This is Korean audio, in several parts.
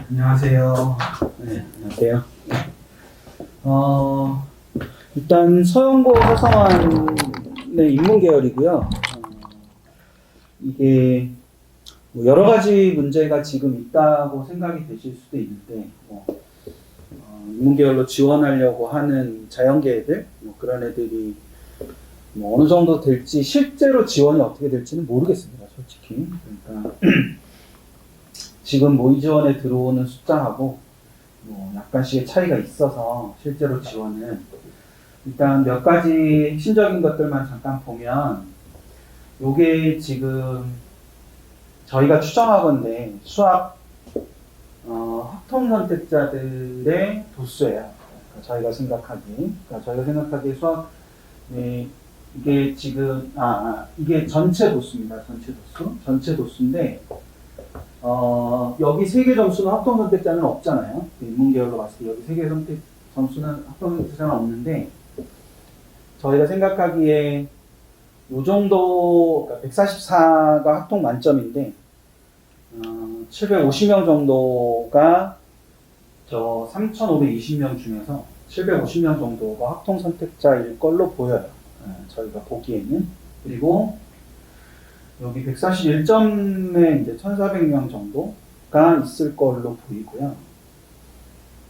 안녕하세요. 네, 안녕하세요. 일단 서영고 서성환의 인문계열이고요. 이게 뭐 여러 가지 문제가 지금 있다고 생각이 되실 수도 있는데, 인문계열로 지원하려고 하는 자연계 애들, 그런 애들이 뭐 어느 정도 될지, 실제로 지원이 어떻게 될지는 모르겠습니다, 솔직히. 그러니까 지금 모의 지원에 들어오는 숫자하고 뭐 약간씩의 차이가 있어서 실제로 지원은 일단 몇 가지 핵심적인 것들만 잠깐 보면, 요게 지금 저희가 추정하건대 수학 학통 선택자들의 도수예요. 그러니까 저희가 생각하기에 수학 이게 지금 이게 전체 도수입니다. 전체 도수인데 여기 3개 점수는 합동 선택자는 없잖아요. 인문계열로 봤을 때 여기 3개 점수는 합동 선택자는 없는데, 저희가 생각하기에 요 정도, 그러니까 144가 합통 만점인데 750명 정도가 저 3,520명 중에서 750명 정도가 합통 선택자일 걸로 보여요. 저희가 보기에는. 그리고 여기 141점에 이제 1,400명 정도가 있을 걸로 보이고요.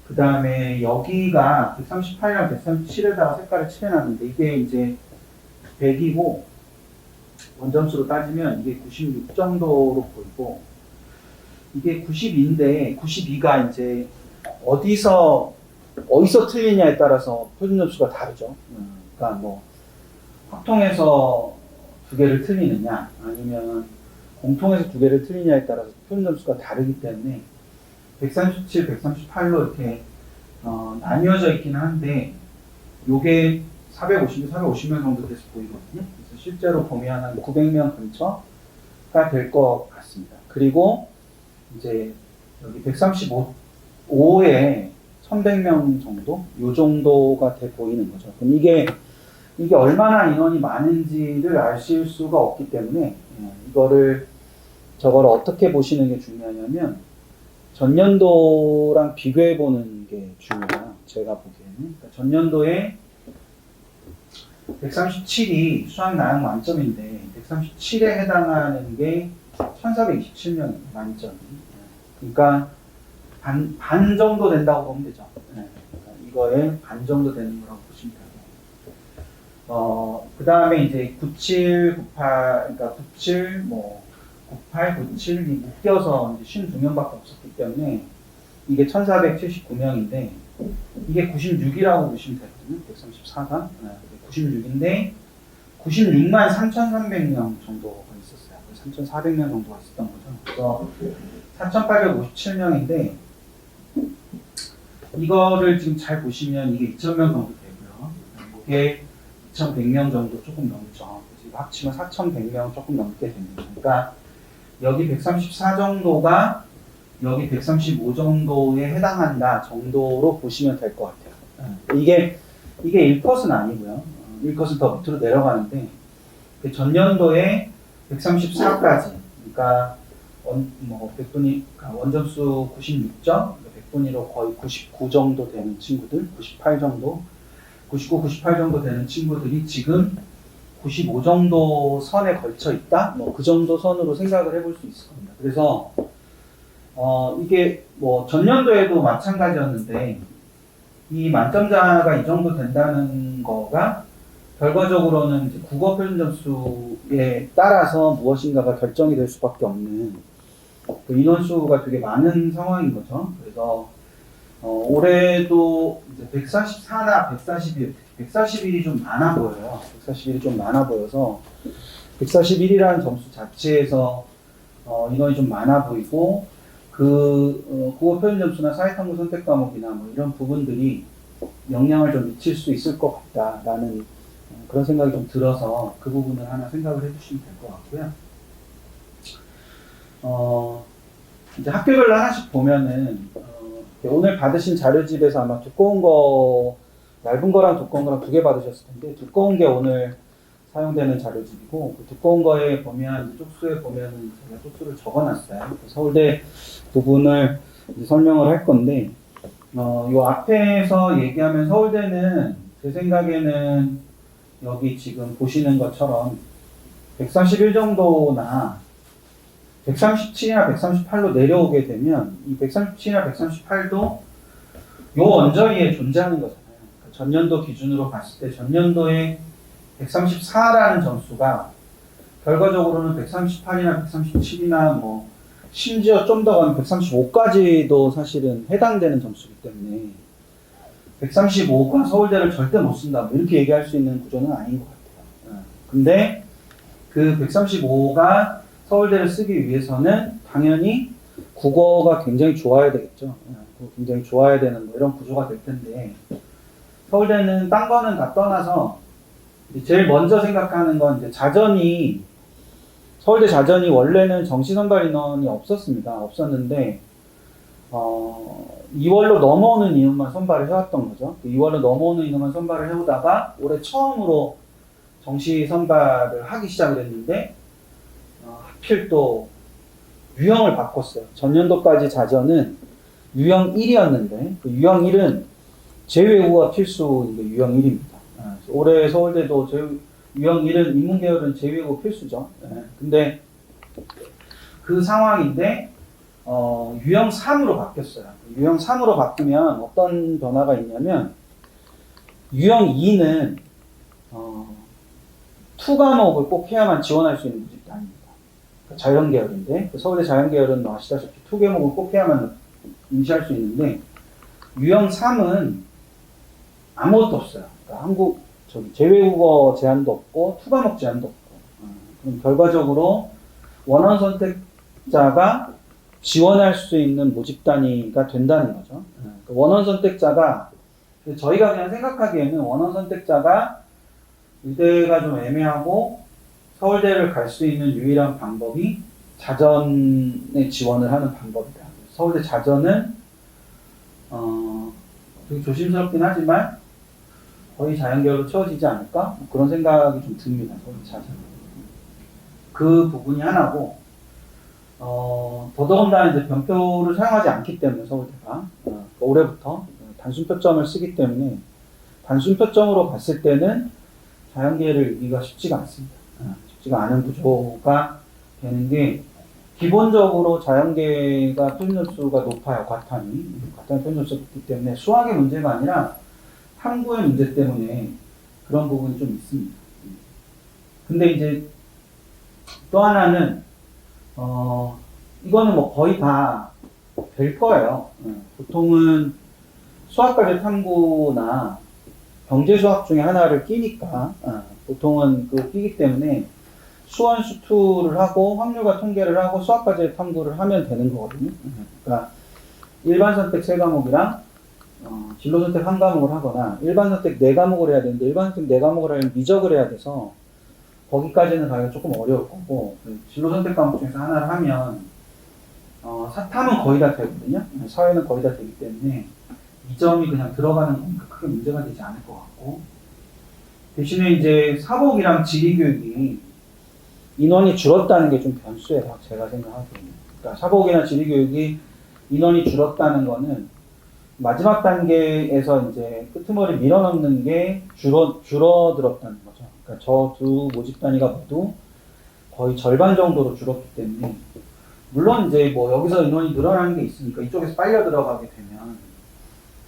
그 다음에 여기가 138이랑 137에다가 색깔을 칠해놨는데, 이게 이제 100이고, 원점수로 따지면 이게 96 정도로 보이고, 이게 92인데, 92가 이제 어디서 틀리냐에 따라서 표준 점수가 다르죠. 그러니까 뭐, 합통해서 2개를 틀리느냐, 아니면 공통에서 2개를 틀리냐에 따라서 표준 점수가 다르기 때문에 137, 138로 이렇게 나뉘어져 있기는 한데, 요게 450명 정도 돼서 보이거든요. 그래서 실제로 보면 한 900명 근처가 될 것 같습니다. 그리고 이제 여기 135에 1100명 정도? 요 정도가 돼 보이는 거죠. 그럼 이게 얼마나 인원이 많은지를 아실 수가 없기 때문에 저거를 어떻게 보시는 게 중요하냐면, 전년도랑 비교해 보는 게 중요해요. 제가 보기에는. 그러니까 전년도에 137이 수학 나학 만점인데 137에 해당하는 게 1427명 만점이. 그러니까 반 정도 된다고 보면 되죠. 이거에 반 정도 되는 거라고 보시면 되고, 그 다음에 이제 97, 98, 그러니까 97, 98, 97이 묶여서 이제 52명밖에 없었기 때문에 이게 1479명인데, 이게 96이라고 보시면 되거든요. 134가 96인데 96만 3,300명 정도가 있었어요. 3,400명 정도가 있었던 거죠. 그래서 4,857명인데, 이거를 지금 잘 보시면 이게 2,000명 정도 되고요. 이게 2,100명 정도 조금 넘죠. 지금 합치면 4,100명 조금 넘게 됩니다. 그러니까 여기 134 정도가 여기 135 정도에 해당한다 정도로 보시면 될 것 같아요. 이게 1컷은 아니고요. 1컷은 더 밑으로 내려가는데, 전년도에 134까지, 그러니까 원점수 96점, 100분위로 거의 99 정도 되는 친구들, 98 정도, 99, 98 정도 되는 친구들이 지금 95 정도 선에 걸쳐 있다? 그 정도 선으로 생각을 해볼 수 있을 겁니다. 그래서 이게 전년도에도 마찬가지였는데, 이 만점자가 이 정도 된다는 거가 결과적으로는 이제 국어 표준 점수에 따라서 무엇인가가 결정이 될 수밖에 없는 그 인원수가 되게 많은 상황인 거죠. 그래서 올해도 이제 144나 141이 좀 많아 보여요. 141이 좀 많아 보여서 141이라는 점수 자체에서 인원이 좀 많아 보이고, 국어 표준 점수나 사회탐구 선택 과목이나 이런 부분들이 영향을 좀 미칠 수 있을 것 같다라는 그런 생각이 좀 들어서 그 부분을 하나 생각을 해주시면 될 것 같고요. 이제 학교별로 하나씩 보면은 오늘 받으신 자료집에서 아마 두꺼운 거, 얇은 거랑 두꺼운 거랑 2개 받으셨을 텐데, 두꺼운 게 오늘 사용되는 자료집이고, 그 두꺼운 거에 보면 쪽수에 보면은 제가 쪽수를 적어놨어요. 서울대 부분을 이제 설명을 할 건데, 요 앞에서 얘기하면 서울대는 제 생각에는 여기 지금 보시는 것처럼 141 정도나 137이나 138로 내려오게 되면 이 137이나 138도 요 언저리에 존재하는 거잖아요. 그러니까 전년도 기준으로 봤을 때 전년도에 134라는 점수가 결과적으로는 138이나 137이나 뭐 심지어 좀 더 가면 135까지도 사실은 해당되는 점수이기 때문에 135가 서울대를 절대 못 쓴다 뭐 이렇게 얘기할 수 있는 구조는 아닌 것 같아요. 근데 그 135가 서울대를 쓰기 위해서는 당연히 국어가 굉장히 좋아야 되겠죠. 굉장히 좋아야 되는 뭐 이런 구조가 될 텐데 서울대는 딴 거는 다 떠나서 제일 먼저 생각하는 건 이제 자전이 서울대 자전이 원래는 정시 선발 인원이 없었는데 2월로 넘어오는 인원만 선발을 해왔던 거죠. 2월로 넘어오는 인원만 선발을 해오다가 올해 처음으로 정시 선발을 하기 시작을 했는데 하필 또 유형을 바꿨어요. 전년도까지 자전은 유형 1이었는데 그 유형 1은 제외국어가 필수인 게 유형 1입니다. 올해 서울대도 유형 1은 인문계열은 제외국어 필수죠. 근데 그 상황인데 유형 3으로 바뀌었어요. 유형 3으로 바뀌면 어떤 변화가 있냐면 유형 2는 2 과목을 꼭 해야만 지원할 수 있는 문제가 아닙니다. 자연계열인데 서울대 자연계열은 아시다시피 2 과목을 꼭 해야만 응시할 수 있는데 유형 3은 아무것도 없어요. 그러니까 제외국어 제한도 없고 2 과목 제한도 없고 그럼 결과적으로 원원 선택자가 지원할 수 있는 모집 단위가 된다는 거죠. 원원 선택자가 저희가 그냥 생각하기에는 원원 선택자가 의대가 좀 애매하고 서울대를 갈 수 있는 유일한 방법이 자전에 지원을 하는 방법이다. 서울대 자전은 되게 조심스럽긴 하지만 거의 자연계열로 채워지지 않을까? 그런 생각이 좀 듭니다. 서울대 자전. 그 부분이 하나고 더더군다나 이제 변표를 사용하지 않기 때문에 서울대가 올해부터 단순표점을 쓰기 때문에 단순표점으로 봤을 때는 자연계를 이기가 쉽지가 않습니다. 쉽지가 않은 구조가 되는 게 기본적으로 자연계가 표준점수가 높아요. 과탐이 표준점수가 높기 때문에 수학의 문제가 아니라 탐구의 문제 때문에 그런 부분이 좀 있습니다. 근데 이제 또 하나는 이거는 뭐 거의 다 될 거예요. 보통은 수학과제 탐구나 경제수학 중에 하나를 끼니까 보통은 그거 끼기 때문에 수원 수투를 하고 확률과 통계를 하고 수학과제 탐구를 하면 되는 거거든요. 그러니까 일반 선택 3과목이랑 진로 선택 1과목을 하거나 일반 선택 4과목을 해야 되는데 일반 선택 4과목을 하려면 미적을 해야 돼서 거기까지는 가기가 조금 어려울 거고 진로 선택 과목 중에서 하나를 하면 사탐은 거의 다 되거든요. 사회는 거의 다 되기 때문에 이 점이 그냥 들어가는 거니까 크게 문제가 되지 않을 것 같고 대신에 이제 사복이랑 지리교육이 인원이 줄었다는 게 좀 변수예요. 제가 생각하기에는. 그러니까 사복이나 지리교육이 인원이 줄었다는 거는 마지막 단계에서 이제 끄트머리 밀어넣는 게 줄어들었다는 거죠. 그러니까 저 두 모집 단위가 모두 거의 절반 정도로 줄었기 때문에 물론 이제 뭐 여기서 인원이 늘어나는 게 있으니까 이쪽에서 빨려 들어가게 되면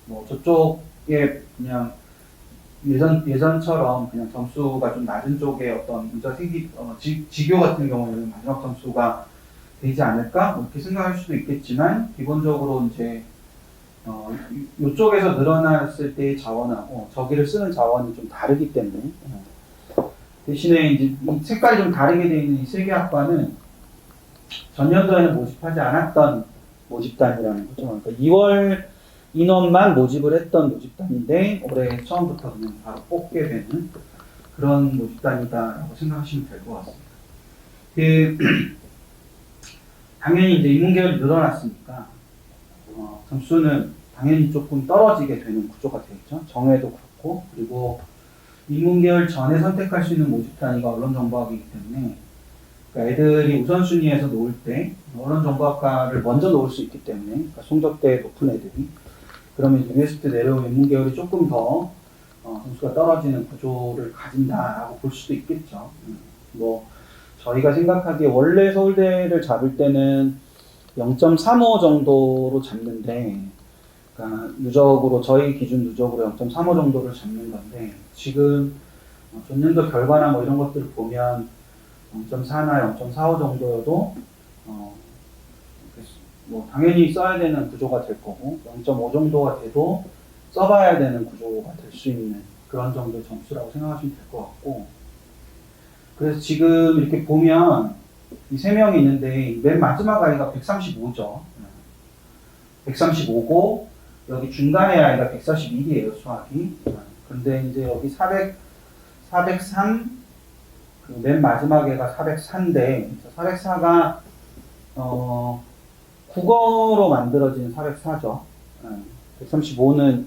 뭐 저쪽에 그냥 예전처럼 그냥 점수가 좀 낮은 쪽에 어떤 문제가 지교 같은 경우에는 마지막 점수가 되지 않을까? 뭐 이렇게 생각할 수도 있겠지만 기본적으로 이제 이쪽에서 늘어났을 때의 자원하고 저기를 쓰는 자원이 좀 다르기 때문에 대신에 이제 이 색깔이 좀 다르게 되어 있는 이 세 개 학과는 전년도에는 모집하지 않았던 모집단이라는 거죠. 그러니까 2월 인원만 모집을 했던 모집단인데 올해 처음부터 그냥 바로 뽑게 되는 그런 모집단이다라고 생각하시면 될 것 같습니다. 당연히 이제 인문계열이 늘어났으니까 점수는 당연히 조금 떨어지게 되는 구조가 되겠죠. 정회도 그렇고 그리고 인문계열 전에 선택할 수 있는 모집 단위가 언론정보학이기 때문에 그러니까 애들이 우선순위에서 놓을 때 언어정보학과를 먼저 놓을 수 있기 때문에, 그러니까 성적대 높은 애들이, 그러면 UST 내려온 인문계열이 조금 더 점수가 떨어지는 구조를 가진다라고 볼 수도 있겠죠. 뭐 저희가 생각하기에 원래 서울대를 잡을 때는 0.35 정도로 잡는데, 그러니까 누적으로 저희 기준 누적으로 0.35 정도를 잡는 건데, 지금 전년도 결과나 뭐 이런 것들을 보면 0.4나 0.45 정도여도 뭐 당연히 써야 되는 구조가 될 거고, 0.5 정도가 돼도 써봐야 되는 구조가 될 수 있는 그런 정도의 점수라고 생각하시면 될 것 같고, 그래서 지금 이렇게 보면 이 세 명이 있는데 맨 마지막 아이가 135죠. 135고 여기 중간에 아이가 141이에요, 수학이. 근데 이제 여기 403, 맨 마지막 애가 404인데, 404가 국어로 만들어진 404죠. 135는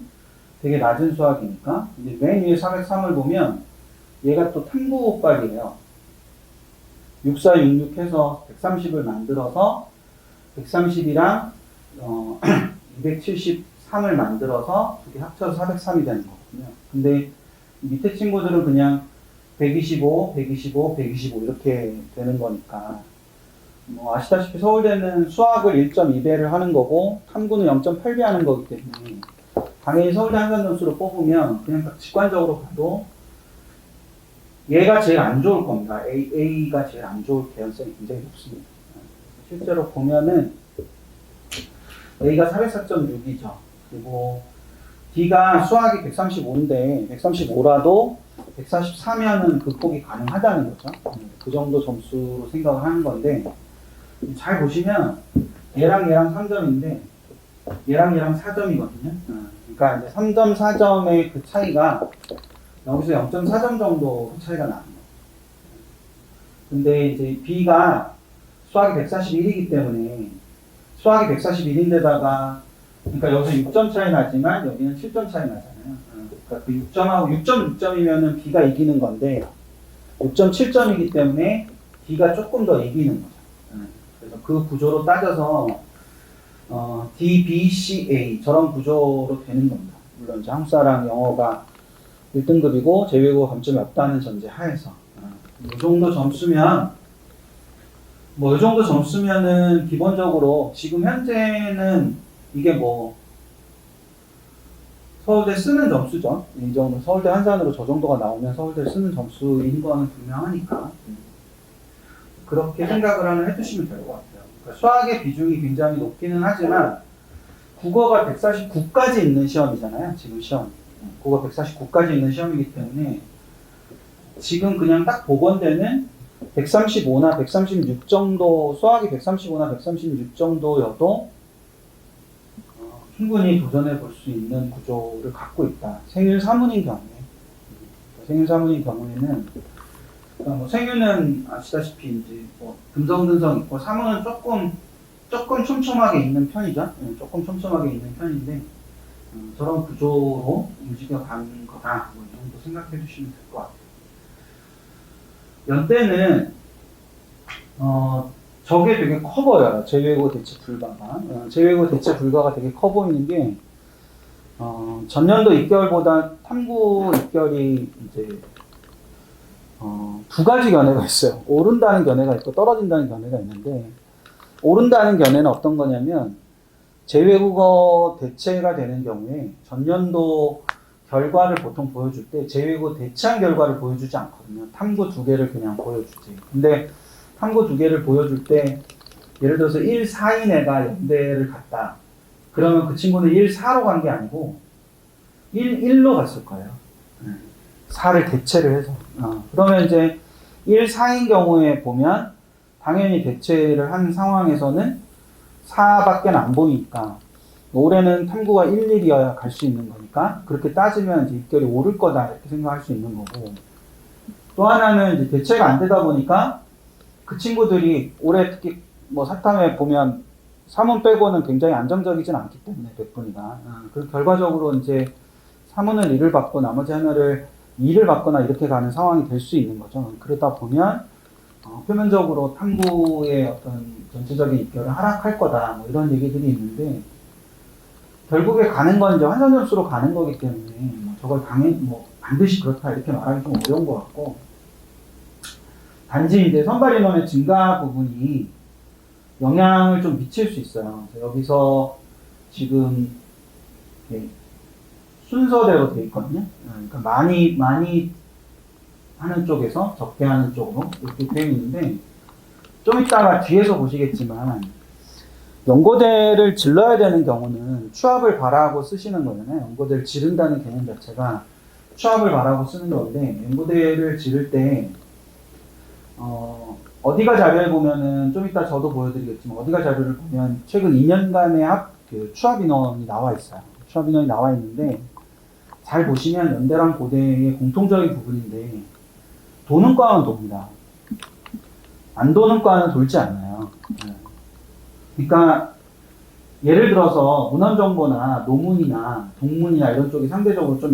되게 낮은 수학이니까. 근데 맨 위에 403을 보면 얘가 또 탐구빨이에요. 6466 해서 130을 만들어서 130이랑 273을 만들어서 두 개 합쳐서 403이 되는 거거든요. 근데 밑에 친구들은 그냥 125, 125, 125 이렇게 되는 거니까, 뭐 아시다시피 서울대는 수학을 1.2배를 하는 거고 탐구는 0.8배 하는 거기 때문에 당연히 서울대 한산 점수로 뽑으면 그냥 딱 직관적으로 봐도 얘가 제일 안 좋을 겁니다. A가 제일 안 좋을 개연성이 굉장히 높습니다. 실제로 보면은 A가 404.6이죠. 그리고 D가 수학이 135인데 135라도 143이면은 극복이 가능하다는 거죠. 그 정도 점수로 생각을 하는 건데, 잘 보시면 얘랑 3점인데 얘랑 4점이거든요. 그러니까 이제 3점, 4점의 그 차이가 여기서 0.4점 정도 차이가 나는 거예요. 근데 이제 B가 수학이 141이기 때문에, 수학이 141인데다가, 그러니까 여기서 6점 차이 나지만 여기는 7점 차이 나잖아요. 그러니까 그 6점하고 6.6점이면은 B가 이기는 건데 6.7점이기 때문에 D가 조금 더 이기는 거죠. 그래서 그 구조로 따져서 D, B, C, A 저런 구조로 되는 겁니다. 물론 이제 한국사랑 영어가 1등급이고 제외국어 감점이 없다는 전제 하에서 이 정도 점수면, 뭐 이 정도 점수면은 기본적으로 지금 현재는 이게 뭐 서울대 쓰는 점수죠. 이 정도 서울대 한산으로 저 정도가 나오면 서울대 쓰는 점수인 거는 분명하니까 그렇게 생각을 해두시면 될 것 같아요. 그러니까 수학의 비중이 굉장히 높기는 하지만 국어가 149까지 있는 시험이잖아요. 지금 시험. 국어 149까지 있는 시험이기 때문에 지금 그냥 딱 복원되는 135나 136 정도, 수학이 135나 136 정도여도 충분히 도전해 볼 수 있는 구조를 갖고 있다. 생일 사문인 경우에. 생일 사문인 경우에는, 뭐 생일은 아시다시피 이제 뭐 듬성듬성 있고, 사문은 조금 촘촘하게 있는 편이죠. 조금 촘촘하게 있는 편인데, 저런 구조로 움직여가는 거다. 뭐 이 정도 생각해 주시면 될 것 같아요. 연대는, 저게 되게 커 보여요. 제외고 대체 불가가. 제외고 대체 불가가 되게 커 보이는 게, 전년도 입결보다 탐구 입결이 이제, 두 가지 견해가 있어요. 오른다는 견해가 있고 떨어진다는 견해가 있는데, 오른다는 견해는 어떤 거냐면, 제외국어 대체가 되는 경우에 전년도 결과를 보통 보여줄 때 제외국어 대체한 결과를 보여주지 않거든요. 탐구 두 개를 그냥 보여주지. 근데 탐구 두 개를 보여줄 때 예를 들어서 1, 4인 애가 연대를 갔다. 그러면 그 친구는 1, 4로 간 게 아니고 1, 1로 갔을 거예요. 4를 대체를 해서. 그러면 이제 1, 4인 경우에 보면 당연히 대체를 한 상황에서는 4밖에 안 보이니까 올해는 탐구가 1, 1이어야 갈 수 있는 거니까 그렇게 따지면 이제 입결이 오를 거다 이렇게 생각할 수 있는 거고, 또 하나는 이제 대체가 안 되다 보니까 그 친구들이 올해 특히 뭐 사탐에 보면 3문 빼고는 굉장히 안정적이진 않기 때문에 100분위가 그 결과적으로 이제 3문을 1을 받고 나머지 하나를 2를 받거나 이렇게 가는 상황이 될 수 있는 거죠. 그러다 보면 표면적으로 탐구의 어떤 전체적인 입결은 하락할 거다. 뭐 이런 얘기들이 있는데, 결국에 가는 건 이제 환산 점수로 가는 거기 때문에, 뭐 저걸 반드시 그렇다 이렇게 말하기 좀 어려운 것 같고, 단지 이제 선발 인원의 증가 부분이 영향을 좀 미칠 수 있어요. 그래서 여기서 지금 순서대로 돼 있거든요. 그러니까 많이 하는 쪽에서 적게 하는 쪽으로 이렇게 되어 있는데, 좀 이따가 뒤에서 보시겠지만 연고대를 질러야 되는 경우는 추압을 바라고 쓰시는 거잖아요. 연고대를 지른다는 개념 자체가 추압을 바라고 쓰는 건데, 연고대를 지를 때 어디가 자료에 보면은 좀 이따 저도 보여드리겠지만, 어디가 자료를 보면 최근 2년간의 추압 인원이 나와 있어요. 추압 인원이 나와 있는데, 잘 보시면 연대랑 고대의 공통적인 부분인데, 도는 과는 돕니다. 안 도는 과는 돌지 않아요. 그러니까 예를 들어서 문헌정보나 논문이나 동문이나 이런 쪽이 상대적으로 좀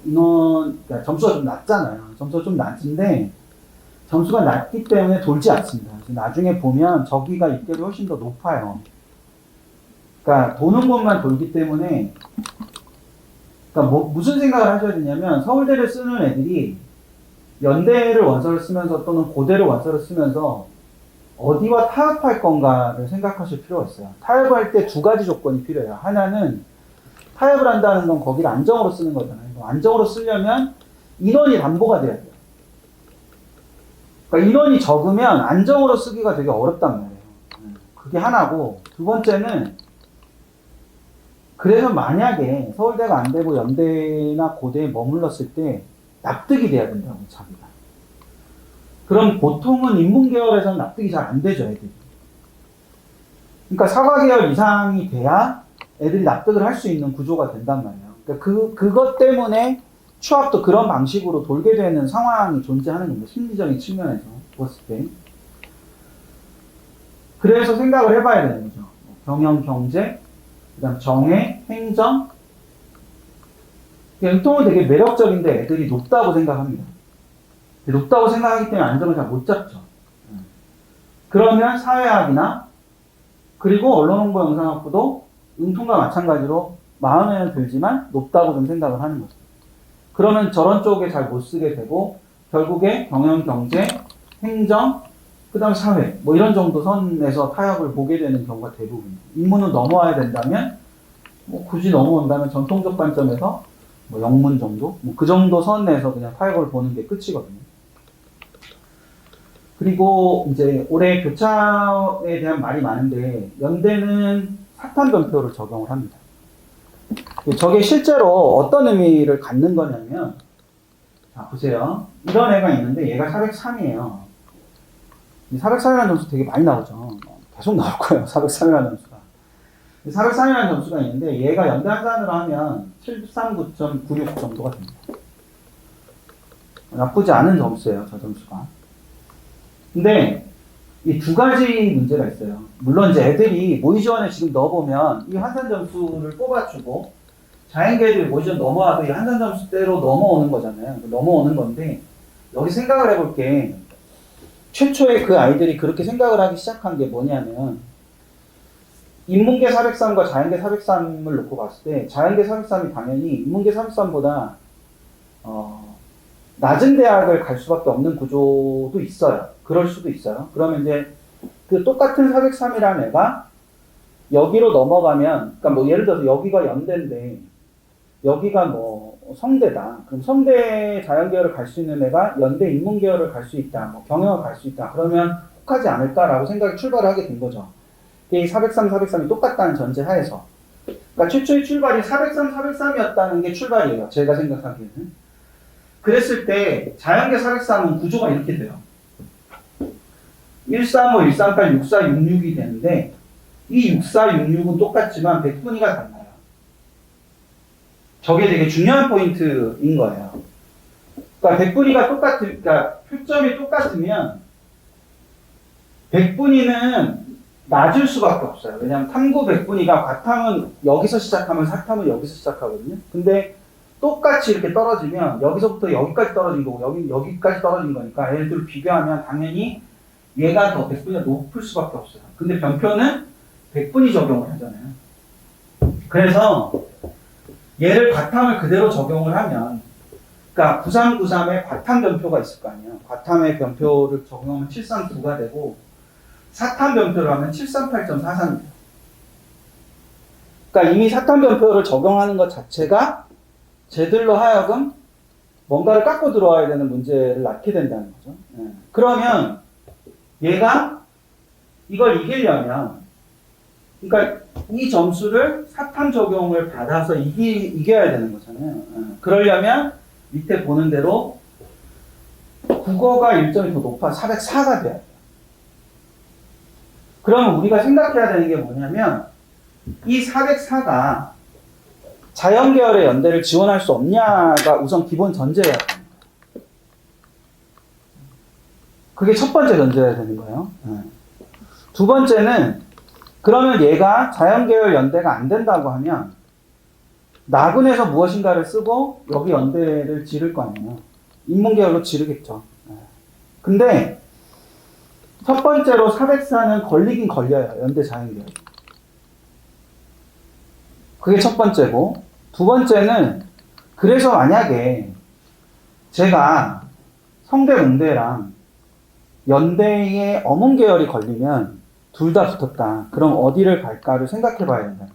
그러니까 점수가 좀 낮잖아요. 점수가 좀 낮은데, 점수가 낮기 때문에 돌지 않습니다. 나중에 보면 저기가 입결이 훨씬 더 높아요. 그러니까 도는 것만 돌기 때문에, 그러니까 무슨 생각을 하셔야 되냐면, 서울대를 쓰는 애들이 연대를 원서를 쓰면서 또는 고대를 원서를 쓰면서 어디와 타협할 건가를 생각하실 필요가 있어요. 타협할 때 두 가지 조건이 필요해요. 하나는 타협을 한다는 건 거기를 안정으로 쓰는 거잖아요. 안정으로 쓰려면 인원이 담보가 돼야 돼요. 그러니까 인원이 적으면 안정으로 쓰기가 되게 어렵단 말이에요. 그게 하나고, 두 번째는 그래서 만약에 서울대가 안 되고 연대나 고대에 머물렀을 때 납득이 돼야 된다고, 자기가. 그럼 보통은 인문계열에서는 납득이 잘 안 되죠, 애들이. 그러니까 사과계열 이상이 돼야 애들이 납득을 할 수 있는 구조가 된단 말이에요. 그러니까 그것 때문에 추압도 그런 방식으로 돌게 되는 상황이 존재하는 겁니다. 심리적인 측면에서 봤을 때. 그래서 생각을 해봐야 되는 거죠. 경영, 경제, 그 다음 정해, 행정. 은통은 되게 매력적인데 애들이 높다고 생각합니다. 높다고 생각하기 때문에 안정을 잘 못 잡죠. 그러면 사회학이나 그리고 언론홍보 영상학부도 은통과 마찬가지로 마음에는 들지만 높다고 좀 생각을 하는 거죠. 그러면 저런 쪽에 잘 못 쓰게 되고, 결국에 경영, 경제, 행정, 그 다음 사회, 뭐 이런 정도 선에서 타협을 보게 되는 경우가 대부분이에요. 인문은 넘어와야 된다면, 뭐 굳이 넘어온다면 전통적 관점에서 뭐 영문 정도? 뭐 그 정도 선에서 그냥 타협을 보는 게 끝이거든요. 그리고 이제 올해 교차에 대한 말이 많은데, 연대는 사탄 변표를 적용을 합니다. 저게 실제로 어떤 의미를 갖는 거냐면, 자, 보세요. 이런 애가 있는데 얘가 403이에요. 403이라는 점수 되게 많이 나오죠. 계속 나올 거예요, 403이라는 점수가. 403이라는 점수가 있는데 얘가 연대 한산으로 하면 739.96 정도가 됩니다. 나쁘지 않은 점수예요, 저 점수가. 근데 이 두 가지 문제가 있어요. 물론 이제 애들이 모의지원에 지금 넣어보면 이 환산 점수를 뽑아주고, 자연계들이 모의지원 넘어와도 이 환산 점수대로 넘어오는 거잖아요. 넘어오는 건데, 여기 생각을 해볼 게, 최초에 그 아이들이 그렇게 생각을 하기 시작한 게 뭐냐면, 인문계 403과 자연계 403을 놓고 봤을 때, 자연계 403이 당연히 인문계 403보다 낮은 대학을 갈 수밖에 없는 구조도 있어요. 그럴 수도 있어요. 그러면 이제 그 똑같은 403이라는 애가 여기로 넘어가면, 그러니까 뭐 예를 들어서 여기가 연대인데 여기가 뭐 성대다. 그럼 성대 자연계열을 갈 수 있는 애가 연대 인문계열을 갈 수 있다. 뭐 경영을 갈 수 있다. 그러면 혹하지 않을까라고 생각이 출발을 하게 된 거죠. 이 403, 403이 똑같다는 전제 하에서. 그러니까 최초의 출발이 403, 403이었다는 게 출발이에요. 제가 생각하기에는. 그랬을 때 자연계 403은 구조가 이렇게 돼요. 135, 138, 64, 66이 되는데, 이 64, 66은 똑같지만 백분위가 달라요. 저게 되게 중요한 포인트인 거예요. 그러니까 백분위가 그러니까 표점이 똑같으면 백분위는 낮을 수밖에 없어요. 왜냐하면 탐구 백분위가 과탐은 여기서 시작하면 사탐은 여기서 시작하거든요. 근데 똑같이 이렇게 떨어지면 여기서부터 여기까지 떨어진 거고 여기까지 떨어진 거니까 얘네들 비교하면 당연히 얘가 더 백분위가 높을 수밖에 없어요. 근데 변표는 백분위 적용을 하잖아요. 그래서 얘를 과탐을 그대로 적용을 하면, 그러니까 9393에 과탐 변표가 있을 거 아니에요. 과탐의 변표를 적용하면 739가 되고, 사탐 변표를 하면 738.43입니다. 그러니까 이미 사탐 변표를 적용하는 것 자체가 쟤들로 하여금 뭔가를 깎고 들어와야 되는 문제를 낳게 된다는 거죠. 그러면 얘가 이걸 이기려면, 그러니까 이 점수를 사탐 적용을 받아서 이겨야 되는 거잖아요. 그러려면 밑에 보는 대로 국어가 일점이 더 높아 404가 돼야 돼요. 그러면 우리가 생각해야 되는 게 뭐냐면, 이 404가 자연계열의 연대를 지원할 수 없냐가 우선 기본 전제여야 됩니다. 그게 첫 번째 전제여야 되는 거예요. 두 번째는, 그러면 얘가 자연계열 연대가 안 된다고 하면 나군에서 무엇인가를 쓰고 여기 연대를 지를 거 아니에요. 인문계열로 지르겠죠. 근데 첫 번째로 404는 걸리긴 걸려요. 연대 자연계열. 그게 첫 번째고, 두 번째는, 그래서 만약에 제가 성대 웅대랑 연대의 어문계열이 걸리면 둘 다 붙었다. 그럼 어디를 갈까를 생각해 봐야 된다.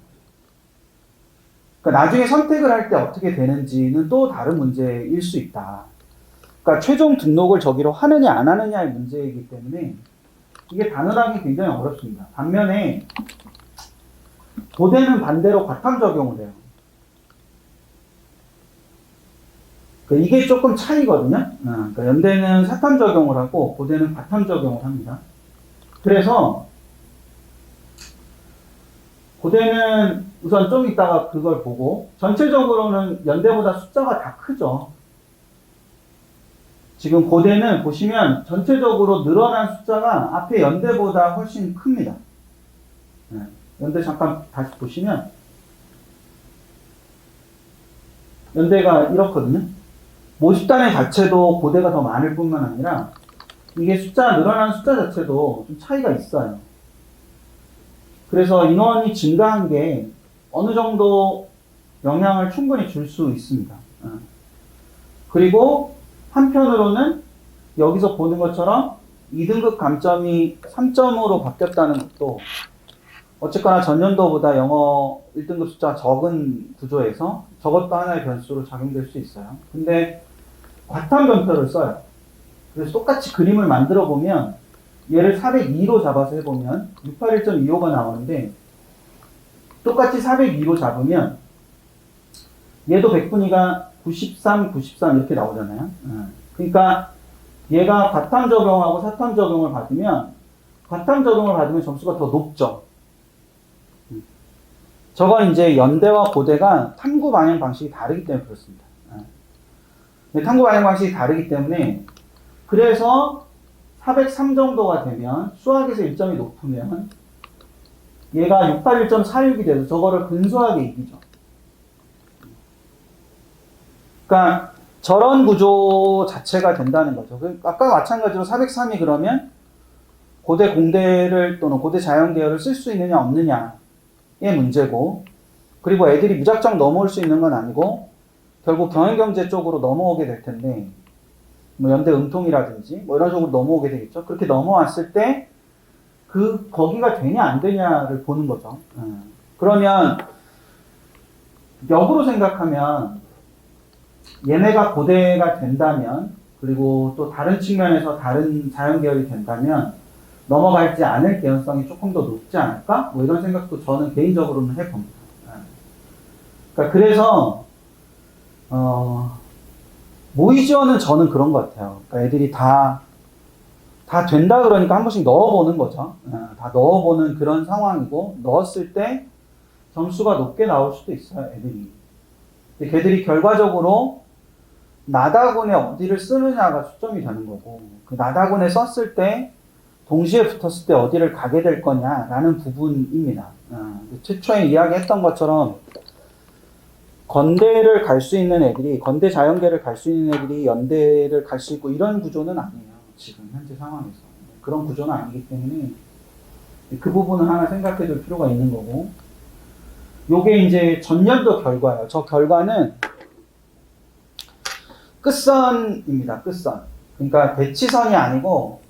그러니까 나중에 선택을 할 때 어떻게 되는지는 또 다른 문제일 수 있다. 그러니까 최종 등록을 저기로 하느냐 안 하느냐의 문제이기 때문에 이게 단언하기 굉장히 어렵습니다. 반면에 고대는 반대로 과탐 적용을 해요. 그러니까 이게 조금 차이거든요. 그러니까 연대는 사탐 적용을 하고 고대는 과탐 적용을 합니다. 그래서 고대는 우선 좀 이따가 그걸 보고, 전체적으로는 연대보다 숫자가 다 크죠. 지금 고대는 보시면 전체적으로 늘어난 숫자가 앞에 연대보다 훨씬 큽니다. 연대 잠깐 다시 보시면 연대가 이렇거든요. 모집단의 자체도 고대가 더 많을 뿐만 아니라 이게 늘어나는 숫자 자체도 좀 차이가 있어요. 그래서 인원이 증가한 게 어느 정도 영향을 충분히 줄 수 있습니다. 그리고 한편으로는 여기서 보는 것처럼 2등급 감점이 3점으로 바뀌었다는 것도 어쨌거나 전년도보다 영어 1등급 숫자가 적은 구조에서 저것도 하나의 변수로 작용될 수 있어요. 근데 과탐 변표를 써요. 그래서 똑같이 그림을 만들어 보면 얘를 402로 잡아서 해보면 681.25가 나오는데, 똑같이 402로 잡으면 얘도 백분위가 93, 93 이렇게 나오잖아요. 그러니까 얘가 과탐 적용하고 사탐 적용을 받으면, 과탐 적용을 받으면 점수가 더 높죠. 저건 이제 연대와 고대가 탐구 반영 방식이 다르기 때문에 그렇습니다. 탐구 반영 방식이 다르기 때문에, 그래서 403 정도가 되면, 수학에서 1점이 높으면 얘가 681.46이 돼서 저거를 근소하게 이기죠. 그러니까 저런 구조 자체가 된다는 거죠. 아까 마찬가지로 403이 그러면 고대 공대를 또는 고대 자연계열을 쓸 수 있느냐 없느냐의 문제고, 그리고 애들이 무작정 넘어올 수 있는 건 아니고 결국 경영경제 쪽으로 넘어오게 될 텐데, 뭐 연대 음통이라든지 뭐 이런 쪽으로 넘어오게 되겠죠. 그렇게 넘어왔을 때 거기가 되냐 안 되냐를 보는 거죠. 그러면 역으로 생각하면 얘네가 고대가 된다면, 그리고 또 다른 측면에서 다른 자연계열이 된다면 넘어갈지 않을 개연성이 조금 더 높지 않을까? 뭐 이런 생각도 저는 개인적으로는 해봅니다. 그러니까 그래서 모의 지원은 저는 그런 것 같아요. 그러니까 애들이 다 된다 그러니까 한 번씩 넣어보는 거죠. 다 넣어보는 그런 상황이고, 넣었을 때 점수가 높게 나올 수도 있어요, 애들이. 근데 걔들이 결과적으로 나다군에 어디를 쓰느냐가 초점이 되는 거고, 그 나다군에 썼을 때 동시에 붙었을 때 어디를 가게 될 거냐라는 부분입니다. 최초에 이야기했던 것처럼 건대를 갈 수 있는 애들이, 건대 자연계를 갈 수 있는 애들이 연대를 갈 수 있고 이런 구조는 아니에요. 지금 현재 상황에서. 그런 구조는 아니기 때문에 그 부분은 하나 생각해 줄 필요가 있는 거고, 요게 이제 전년도 결과예요. 저 결과는 끝선입니다. 끝선. 그러니까 배치선이 아니고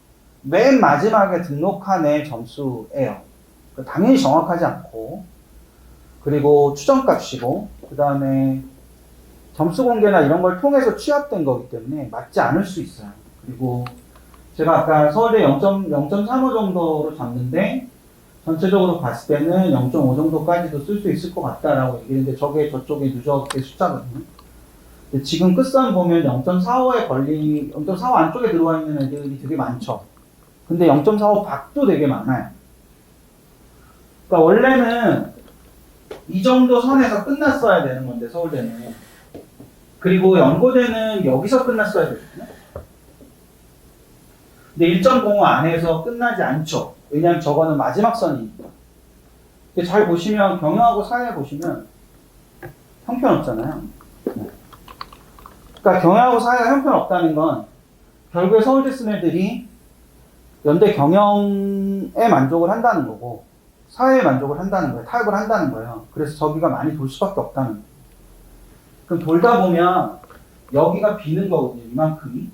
맨 마지막에 등록한 애 점수예요. 당연히 정확하지 않고, 그리고 추정값이고, 그 다음에 점수 공개나 이런 걸 통해서 취합된 거기 때문에 맞지 않을 수 있어요. 그리고 제가 아까 서울대 0.35 정도로 잡는데 전체적으로 봤을 때는 0.5 정도까지도 쓸 수 있을 것 같다라고 얘기했는데, 저게 저쪽에 누적의 숫자거든요. 근데 지금 끝선 보면 0.45 안쪽에 들어와 있는 애들이 되게 많죠. 근데 0.45 밖도 되게 많아요. 그러니까 원래는 이 정도 선에서 끝났어야 되는 건데, 서울대는. 그리고 연고대는 여기서 끝났어야 되거든요. 근데 1.05 안에서 끝나지 않죠. 왜냐하면 저거는 마지막 선이니까. 근데 잘 보시면 경영하고 사회 보시면 형편없잖아요. 그러니까 경영하고 사회가 형편없다는 건 결국에 서울대 쓴 애들이 연대 경영에 만족을 한다는 거고 사회에 만족을 한다는 거예요. 타협을 한다는 거예요. 그래서 저기가 많이 돌 수밖에 없다는 거예요. 그럼 돌다 보면 여기가 비는 거거든요. 이만큼이.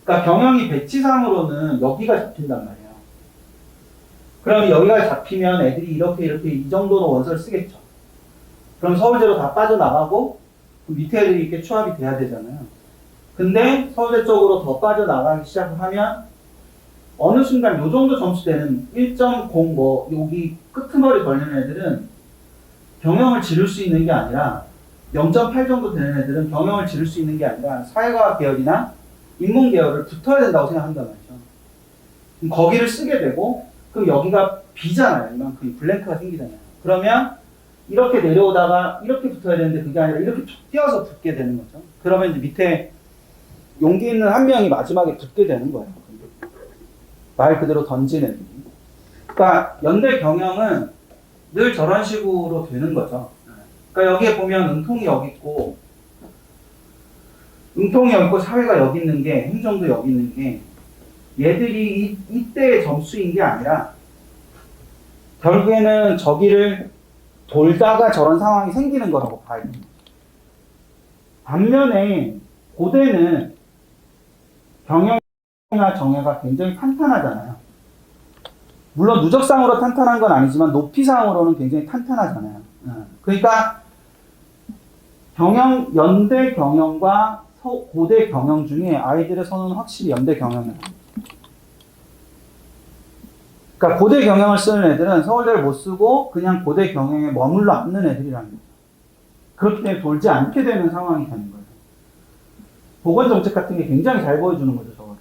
그러니까 경영이 배치상으로는 여기가 잡힌단 말이에요. 그럼 여기가 잡히면 애들이 이렇게 이 정도로 원서를 쓰겠죠. 그럼 서울대로 다 빠져나가고 밑에 애들이 이렇게 추합이 돼야 되잖아요. 근데 서울대 쪽으로 더 빠져나가기 시작을 하면 어느 순간 요 정도 점수되는 1.0 뭐 여기 끄트머리 걸리는 애들은 경영을 지를 수 있는 게 아니라 0.8 정도 되는 애들은 경영을 지를 수 있는 게 아니라 사회과학 계열이나 인문 계열을 붙어야 된다고 생각한단 말이죠. 그럼 거기를 쓰게 되고 그럼 여기가 비잖아요. 이만큼 블랭크가 생기잖아요. 그러면 이렇게 내려오다가 이렇게 붙어야 되는데 그게 아니라 이렇게 툭 뛰어서 붙게 되는 거죠. 그러면 이제 밑에 용기 있는 한 명이 마지막에 붙게 되는 거예요. 말 그대로 던지는. 그러니까 연대 경영은 늘 저런 식으로 되는 거죠. 그러니까 여기에 보면 응통이 여기 있고 사회가 여기 있는 게, 행정도 여기 있는 게 얘들이 이때의 점수인 게 아니라 결국에는 저기를 돌다가 저런 상황이 생기는 거라고 봐야 됩니다. 반면에 고대는 경영이나 정예가 굉장히 탄탄하잖아요. 물론 누적상으로 탄탄한 건 아니지만 높이상으로는 굉장히 탄탄하잖아요. 그러니까 연대 경영과 고대 경영 중에 아이들의 선호는 확실히 연대 경영이에요. 그러니까 고대 경영을 쓰는 애들은 서울대를 못 쓰고 그냥 고대 경영에 머물러 앉는 애들이라는 거죠. 그렇기 때문에 돌지 않게 되는 상황이 되는 거예요. 보건정책 같은 게 굉장히 잘 보여주는 거죠, 저거를.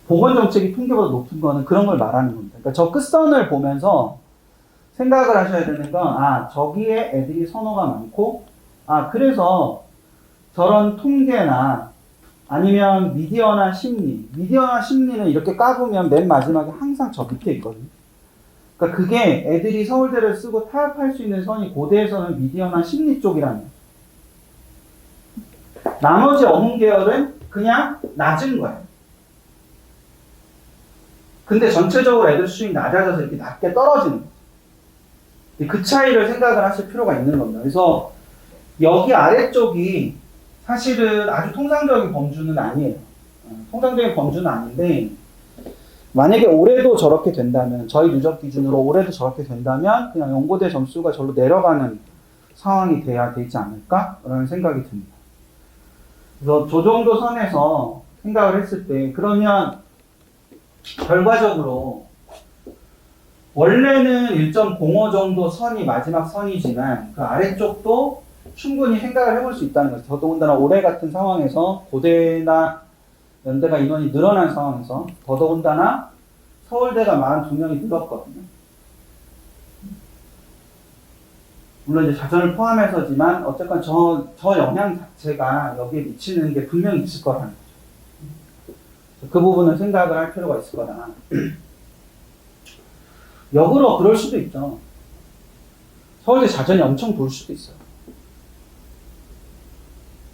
보건정책이 통계보다 높은 거는 그런 걸 말하는 겁니다. 그러니까 저 끝선을 보면서 생각을 하셔야 되는 건, 저기에 애들이 선호가 많고, 그래서 저런 통계나 아니면 미디어나 심리는 이렇게 까보면 맨 마지막에 항상 저 밑에 있거든요. 그러니까 그게 애들이 서울대를 쓰고 타협할 수 있는 선이 고대에서는 미디어나 심리 쪽이라는 거예요. 나머지 어문 계열은 그냥 낮은 거예요. 근데 전체적으로 애들 수준이 낮아져서 이렇게 낮게 떨어지는 거예요. 그 차이를 생각을 하실 필요가 있는 겁니다. 그래서 여기 아래쪽이 사실은 아주 통상적인 범주는 아니에요. 통상적인 범주는 아닌데 만약에 올해도 저렇게 된다면, 저희 누적 기준으로 올해도 저렇게 된다면 그냥 연고대 점수가 절로 내려가는 상황이 돼야 되지 않을까라는 생각이 듭니다. 그래서 저 정도 선에서 생각을 했을 때 그러면 결과적으로 원래는 1.05 정도 선이 마지막 선이지만 그 아래쪽도 충분히 생각을 해볼 수 있다는 거죠. 더더군다나 올해 같은 상황에서 고대나 연대가 인원이 늘어난 상황에서 더더군다나 서울대가 42명이 늘었거든요. 물론 이제 자전을 포함해서지만 어쨌건 저 영향 자체가 여기에 미치는 게 분명히 있을 거라는 거죠. 그 부분은 생각을 할 필요가 있을 거다. 역으로 그럴 수도 있죠. 서울대 자전이 엄청 돌 수도 있어요.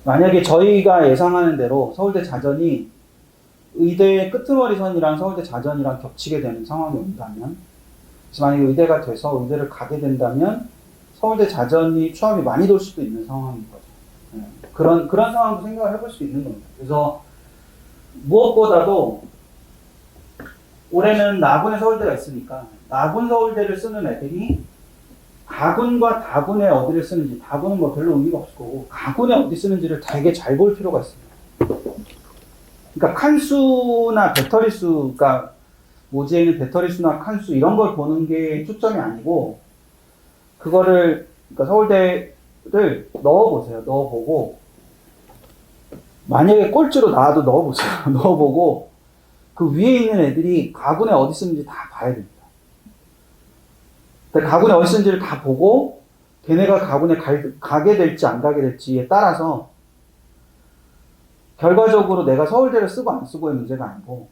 만약에 저희가 예상하는 대로 서울대 자전이 의대 끄트머리선이랑 서울대 자전이랑 겹치게 되는 상황이 온다면, 그래서 만약에 의대가 돼서 의대를 가게 된다면 서울대 자전이 추합이 많이 돌 수도 있는 상황인 거죠. 그런 상황도 생각을 해볼 수 있는 겁니다. 그래서 무엇보다도 올해는 나군의 서울대가 있으니까 나군 서울대를 쓰는 애들이 가군과 다군의 어디를 쓰는지, 다군은 뭐 별로 의미가 없을 거고 가군에 어디 쓰는지를 되게 잘 볼 필요가 있습니다. 그러니까 칸수나 배터리 수, 그러니까 모지에 있는 배터리 수나 칸수 이런 걸 보는 게 초점이 아니고, 그거를 그러니까 서울대를 넣어보세요. 넣어보고 만약에 꼴찌로 나와도 넣어보세요. 넣어보고 그 위에 있는 애들이 가군에 어디 쓰는지 다 봐야 됩니다. 가군에 어디 쓰는지를 다 보고 걔네가 가군에 가게 될지 안 가게 될지에 따라서 결과적으로 내가 서울대를 쓰고 안 쓰고의 문제가 아니고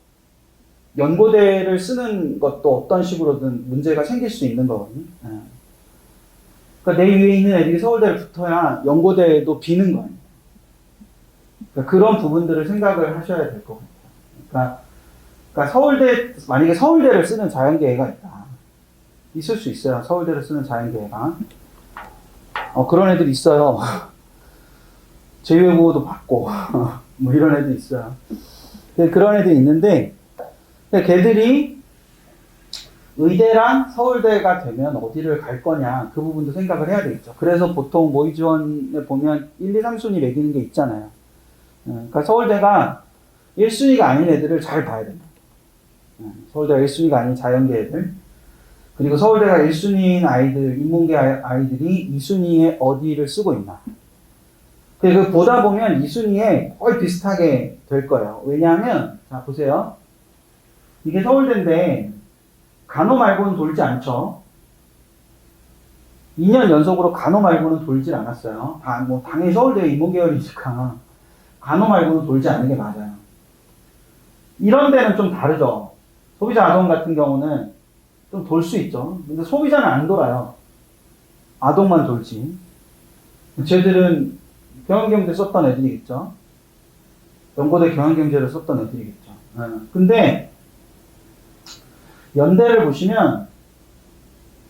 연고대를 쓰는 것도 어떤 식으로든 문제가 생길 수 있는 거거든요. 그러니까 내 위에 있는 애들이 서울대를 붙어야 연고대도 비는 거예요. 그러니까 그런 부분들을 생각을 하셔야 될 것 같아요. 그러니까 서울대, 만약에 서울대를 쓰는 자연계획가 있다. 있을 수 있어요. 서울대를 쓰는 자연계획가. 그런 애들 있어요. 제외국어도 받고, 뭐 이런 애들 있어요. 그런 애들 있는데, 걔들이 의대랑 서울대가 되면 어디를 갈 거냐, 그 부분도 생각을 해야 되겠죠. 그래서 보통 모의 지원에 보면 1, 2, 3순위 매기는 게 있잖아요. 그러니까 서울대가 1순위가 아닌 애들을 잘 봐야 됩니다. 서울대가 1순위가 아닌 자연계 애들, 그리고 서울대가 1순위인 아이들, 인문계 아이들이 2순위에 어디를 쓰고 있나. 그 보다 보면 2순위에 거의 비슷하게 될 거예요. 왜냐하면, 자, 보세요. 이게 서울대인데, 간호 말고는 돌지 않죠. 2년 연속으로 간호 말고는 돌질 않았어요. 당연히 서울대 인문계열이니까 간호 말고는 돌지 않는 게 맞아요. 이런 데는 좀 다르죠. 소비자 아동 같은 경우는 좀 돌 수 있죠. 근데 소비자는 안 돌아요. 아동만 돌지. 쟤들은 경영경제 썼던 애들이겠죠. 연고대 경영경제를 썼던 애들이겠죠. 근데 연대를 보시면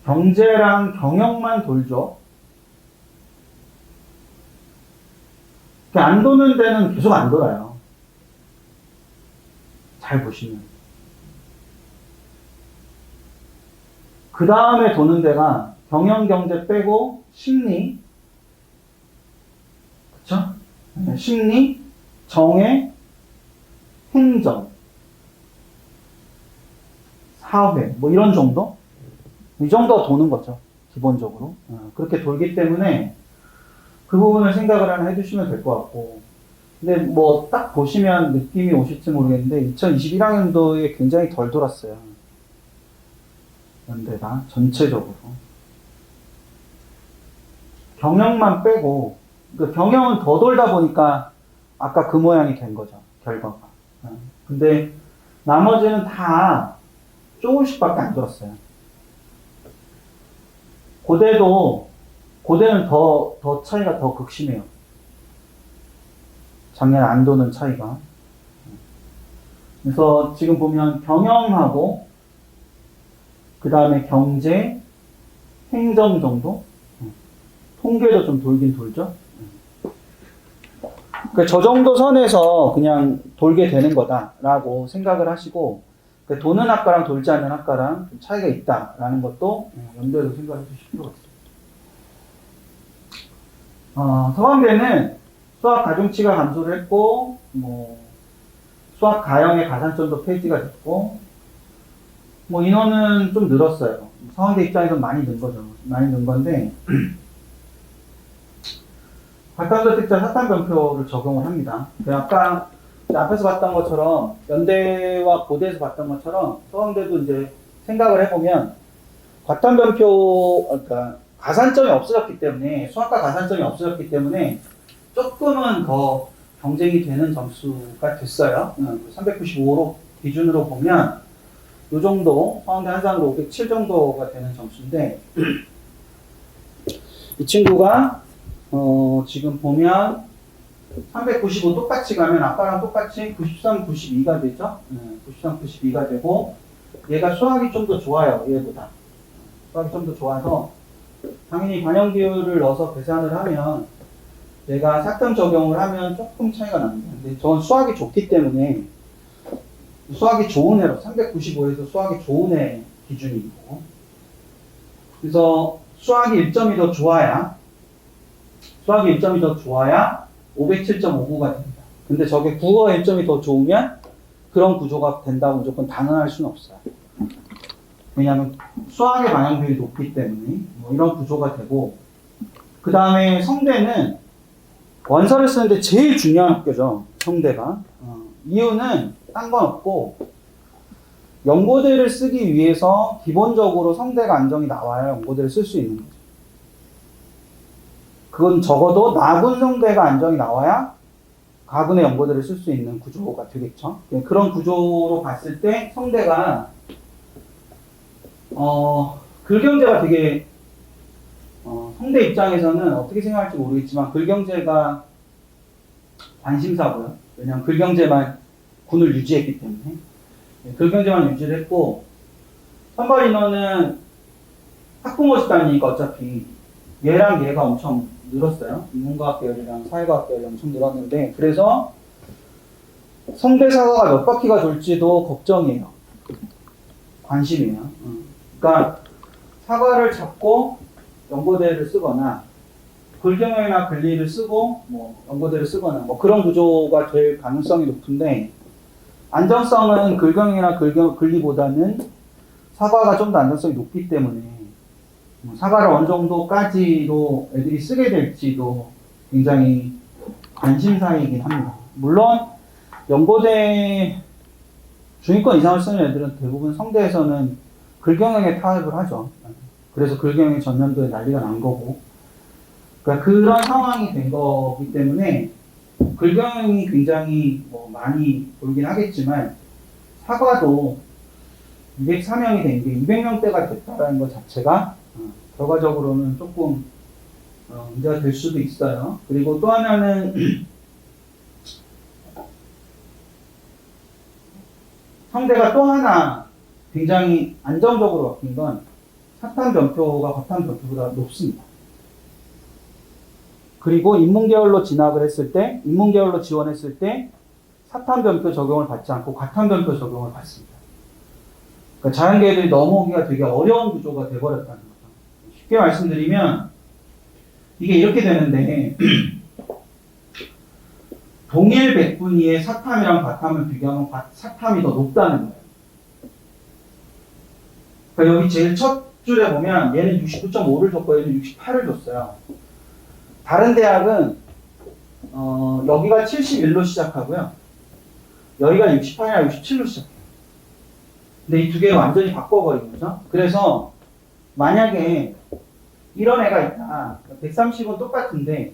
경제랑 경영만 돌죠. 안 도는 데는 계속 안 돌아요. 잘 보시면. 그 다음에 도는 데가 경영, 경제 빼고 심리, 그쵸? 심리, 정해, 행정, 사회, 뭐 이런 정도? 이 정도가 도는 거죠. 기본적으로. 그렇게 돌기 때문에 그 부분을 생각을 하나 해주시면 될 것 같고. 근데 뭐 딱 보시면 느낌이 오실지 모르겠는데 2021학년도에 굉장히 덜 돌았어요. 연대가 전체적으로. 경영만 빼고, 그러니까 경영은 더 돌다 보니까 아까 그 모양이 된 거죠. 결과가. 근데 나머지는 다 조금씩밖에 안 돌았어요. 고대는 더 차이가 더 극심해요. 작년 안 도는 차이가. 그래서 지금 보면 경영하고 그 다음에 경제, 행정 정도, 통계도 좀 돌긴 돌죠. 그러니까 저 정도 선에서 그냥 돌게 되는 거다라고 생각을 하시고, 그러니까 도는 학과랑 돌지 않는 학과랑 좀 차이가 있다라는 것도 연대에서 생각해 주실 필요가 있습니다. 서강대는 수학 가중치가 감소를 했고, 뭐 수학 가형의 가산점도 폐지가 됐고, 뭐 인원은 좀 늘었어요. 서강대 입장에서 많이 는 거죠. 많이 는 건데 괄단도택자 사탄변표를 적용을 합니다. 아까 앞에서 봤던 것처럼 연대와 고대에서 봤던 것처럼 서강대도 이제 생각을 해보면 괄단변표, 그러니까 가산점이 없어졌기 때문에, 수학과 가산점이 없어졌기 때문에 조금은 더 경쟁이 되는 점수가 됐어요. 395로 기준으로 보면 이 정도, 서강대 한산으로 507 정도가 되는 점수인데, 이 친구가 지금 보면 395 똑같이 가면 아까랑 똑같이 93, 92가 되죠? 93, 92가 되고 얘가 수학이 좀 더 좋아요. 얘보다. 수학이 좀 더 좋아서 당연히 반영 비율을 넣어서 계산을 하면 얘가 사점 적용을 하면 조금 차이가 납니다. 근데 저건 수학이 좋기 때문에 수학이 좋은 애로 395에서 수학이 좋은 애 기준이고 그래서 수학이 1점이 더 좋아야 507.59가 됩니다. 근데 저게 국어 1점이 더 좋으면 그런 구조가 된다고 무조건 단언할 수는 없어요. 왜냐하면 수학의 반영 비율이 높기 때문에 뭐 이런 구조가 되고 그 다음에 성대는 원서를 쓰는데 제일 중요한 학교죠. 성대가. 이유는 딴 건 없고 연고대를 쓰기 위해서 기본적으로 성대가 안정이 나와야 연고대를 쓸 수 있는 거죠. 그건 적어도 나군 성대가 안정이 나와야 가군의 연고대를 쓸 수 있는 구조가 되겠죠. 그런 구조로 봤을 때 성대가 글경제가 되게 성대 입장에서는 어떻게 생각할지 모르겠지만 글경제가 관심사고요. 왜냐하면 글경제만 군을 유지했기 때문에 글경제만 유지를 했고 선발 인원은 학부모 집단이니까 어차피 얘랑 얘가 엄청 늘었어요. 인문과학 계열이랑 사회과학 계열이 엄청 늘었는데 그래서 성대 사과가 몇 바퀴가 돌지도 걱정이에요. 관심이에요. 그러니까 사과를 잡고 연고대를 쓰거나 글경영이나 글리를 쓰고 뭐 연고대를 쓰거나 뭐 그런 구조가 될 가능성이 높은데 안정성은 글경영이나 글리보다는 사과가 좀 더 안정성이 높기 때문에 사과를 어느 정도까지도 애들이 쓰게 될지도 굉장히 관심사이긴 합니다. 물론 연고대 중위권 이상을 쓰는 애들은 대부분 성대에서는 글경영에 타협을 하죠. 그래서 글경영이 전년도에 난리가 난 거고 그러니까 그런 상황이 된 거기 때문에 글경영이 굉장히 뭐 많이 돌긴 하겠지만 사과도 204명이 된 게 200명대가 됐다는 것 자체가 결과적으로는 조금 문제가 될 수도 있어요. 그리고 또 하나는 성대가 또 하나 굉장히 안정적으로 바뀐 건 사탐 변표가 과탐 변표보다 높습니다. 그리고 인문계열로 진학을 했을 때, 인문계열로 지원했을 때 사탐 변표 적용을 받지 않고 과탐 변표 적용을 받습니다. 그러니까 자연계열이 넘어오기가 되게 어려운 구조가 돼버렸다는 거죠. 쉽게 말씀드리면 이게 이렇게 되는데 동일 백분위의 사탐이랑 과탐을 비교하면 사탐이 더 높다는 거예요. 그러니까 여기 제일 첫 줄에 보면 얘는 69.5를 줬고 얘는 68을 줬어요. 다른 대학은 여기가 71로 시작하고요. 여기가 68이나 67로 시작해요. 근데 이 두 개를 완전히 바꿔버린 거죠. 그래서 만약에 이런 애가 있다. 130은 똑같은데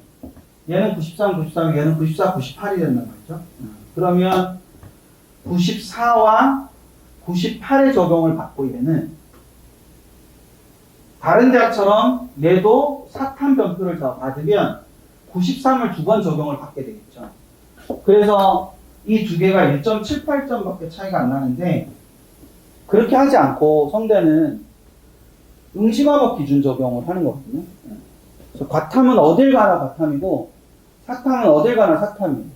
얘는 93, 93, 얘는 94, 98이 된단 말이죠. 그러면 94와 98의 적용을 받고 얘는 다른 대학처럼 얘도 사탐 변표를 더 받으면 93을 두 번 적용을 받게 되겠죠. 그래서 이 두 개가 1.78점밖에 차이가 안 나는데 그렇게 하지 않고 성대는 응시과목 기준 적용을 하는 거거든요. 그래서 과탐은 어딜 가나 과탐이고 사탐은 어딜 가나 사탐이에요.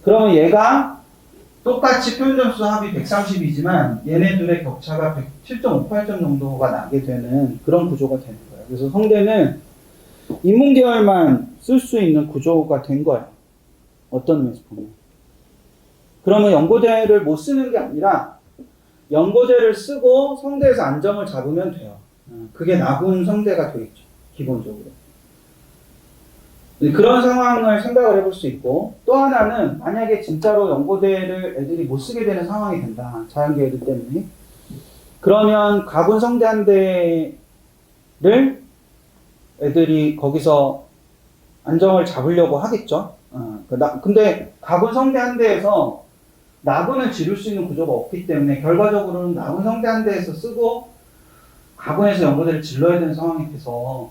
그러면 얘가 똑같이 표현점수 합이 130이지만 얘네들의 격차가 7.58점 정도가 나게 되는 그런 구조가 되는 거예요. 그래서 성대는 인문계열만 쓸 수 있는 구조가 된 거예요. 어떤 의미에서 보면. 그러면 연고대를 못 쓰는 게 아니라 연고대를 쓰고 성대에서 안정을 잡으면 돼요. 그게 나군 성대가 되겠죠. 기본적으로. 그런 상황을 생각을 해볼 수 있고 또 하나는 만약에 진짜로 연고대를 애들이 못 쓰게 되는 상황이 된다. 자연계 애들 때문에. 그러면 가군 성대 한 대를 애들이 거기서 안정을 잡으려고 하겠죠. 근데 가군 성대 한 대에서 나군을 지를 수 있는 구조가 없기 때문에 결과적으로는 나군 성대 한 대에서 쓰고 가군에서 연고대를 질러야 되는 상황이 돼서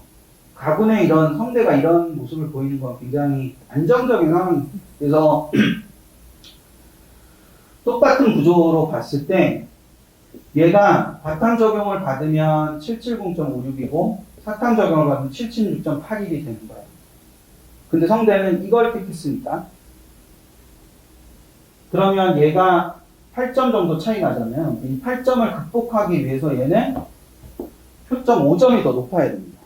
가군의 이런 성대가 이런 모습을 보이는 건 굉장히 안정적인 상황입니다. 그래서 똑같은 구조로 봤을 때 얘가 과탐 적용을 받으면 770.56이고 사탐 적용을 받으면 776.81이 되는 거예요. 근데 성대는 이걸 택했으니까 그러면 얘가 8점 정도 차이 나잖아요. 이 8점을 극복하기 위해서 얘는 표점 5점이 더 높아야 됩니다.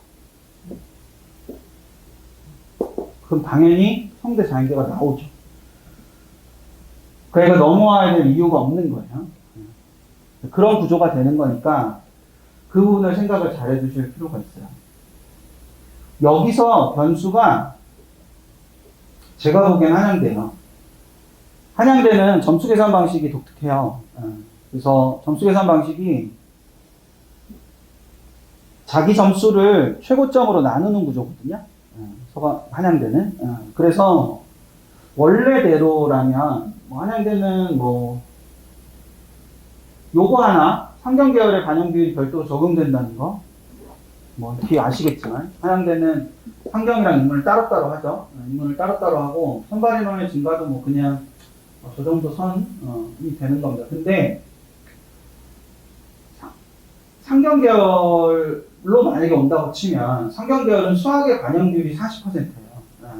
그럼 당연히 성대 자연계가 나오죠. 그러니까 넘어와야 될 이유가 없는 거예요. 그런 구조가 되는 거니까 그 부분을 생각을 잘 해주실 필요가 있어요. 여기서 변수가 제가 보기엔 한양대예요. 한양대는 점수 계산 방식이 독특해요. 그래서 점수 계산 방식이 자기 점수를 최고점으로 나누는 구조거든요. 한양대는. 그래서 원래대로라면 한양대는 요거 하나 상경계열의 반영 비율이 별도로 적용된다는 거 뒤에 아시겠지만 한양대는 상경이랑 인문을 따로따로 하죠. 인문을 따로따로 하고 선발 인원의 증가도 그냥 저 정도 선이 되는 겁니다. 근데 상경계열로 만약에 온다고 치면 상경계열은 수학의 반영 비율이 40%예요.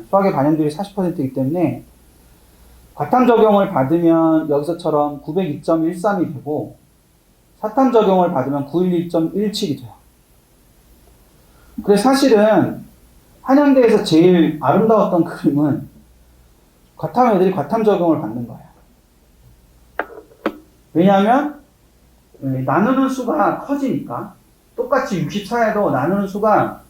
수학의 반영 비율이 40%이기 때문에 과탐 적용을 받으면 여기서처럼 902.13이 되고 사탐 적용을 받으면 911.17이 돼요. 그래서 사실은 한양대에서 제일 아름다웠던 그림은 과탐 애들이 과탐 적용을 받는 거예요. 왜냐하면 나누는 수가 커지니까 똑같이 64에도 나누는 수가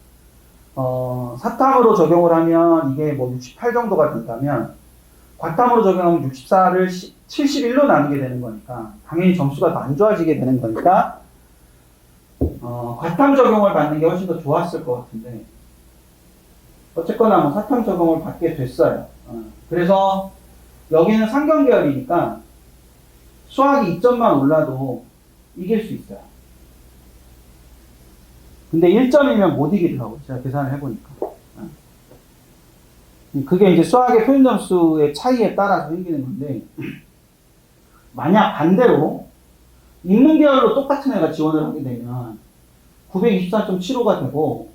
사탐으로 적용을 하면 이게 68 정도가 된다면 과탐으로 적용하면 64를 71로 나누게 되는 거니까 당연히 점수가 더 안 좋아지게 되는 거니까 과탐 적용을 받는 게 훨씬 더 좋았을 것 같은데 어쨌거나 사탐 적용을 받게 됐어요. 그래서 여기는 상경계열이니까 수학이 2점만 올라도 이길 수 있어요. 근데 1점이면 못 이기더라고요. 제가 계산을 해보니까. 그게 이제 수학의 표준 점수의 차이에 따라서 생기는 건데, 만약 반대로 인문계열로 똑같은 애가 지원을 하게 되면 924.75가 되고,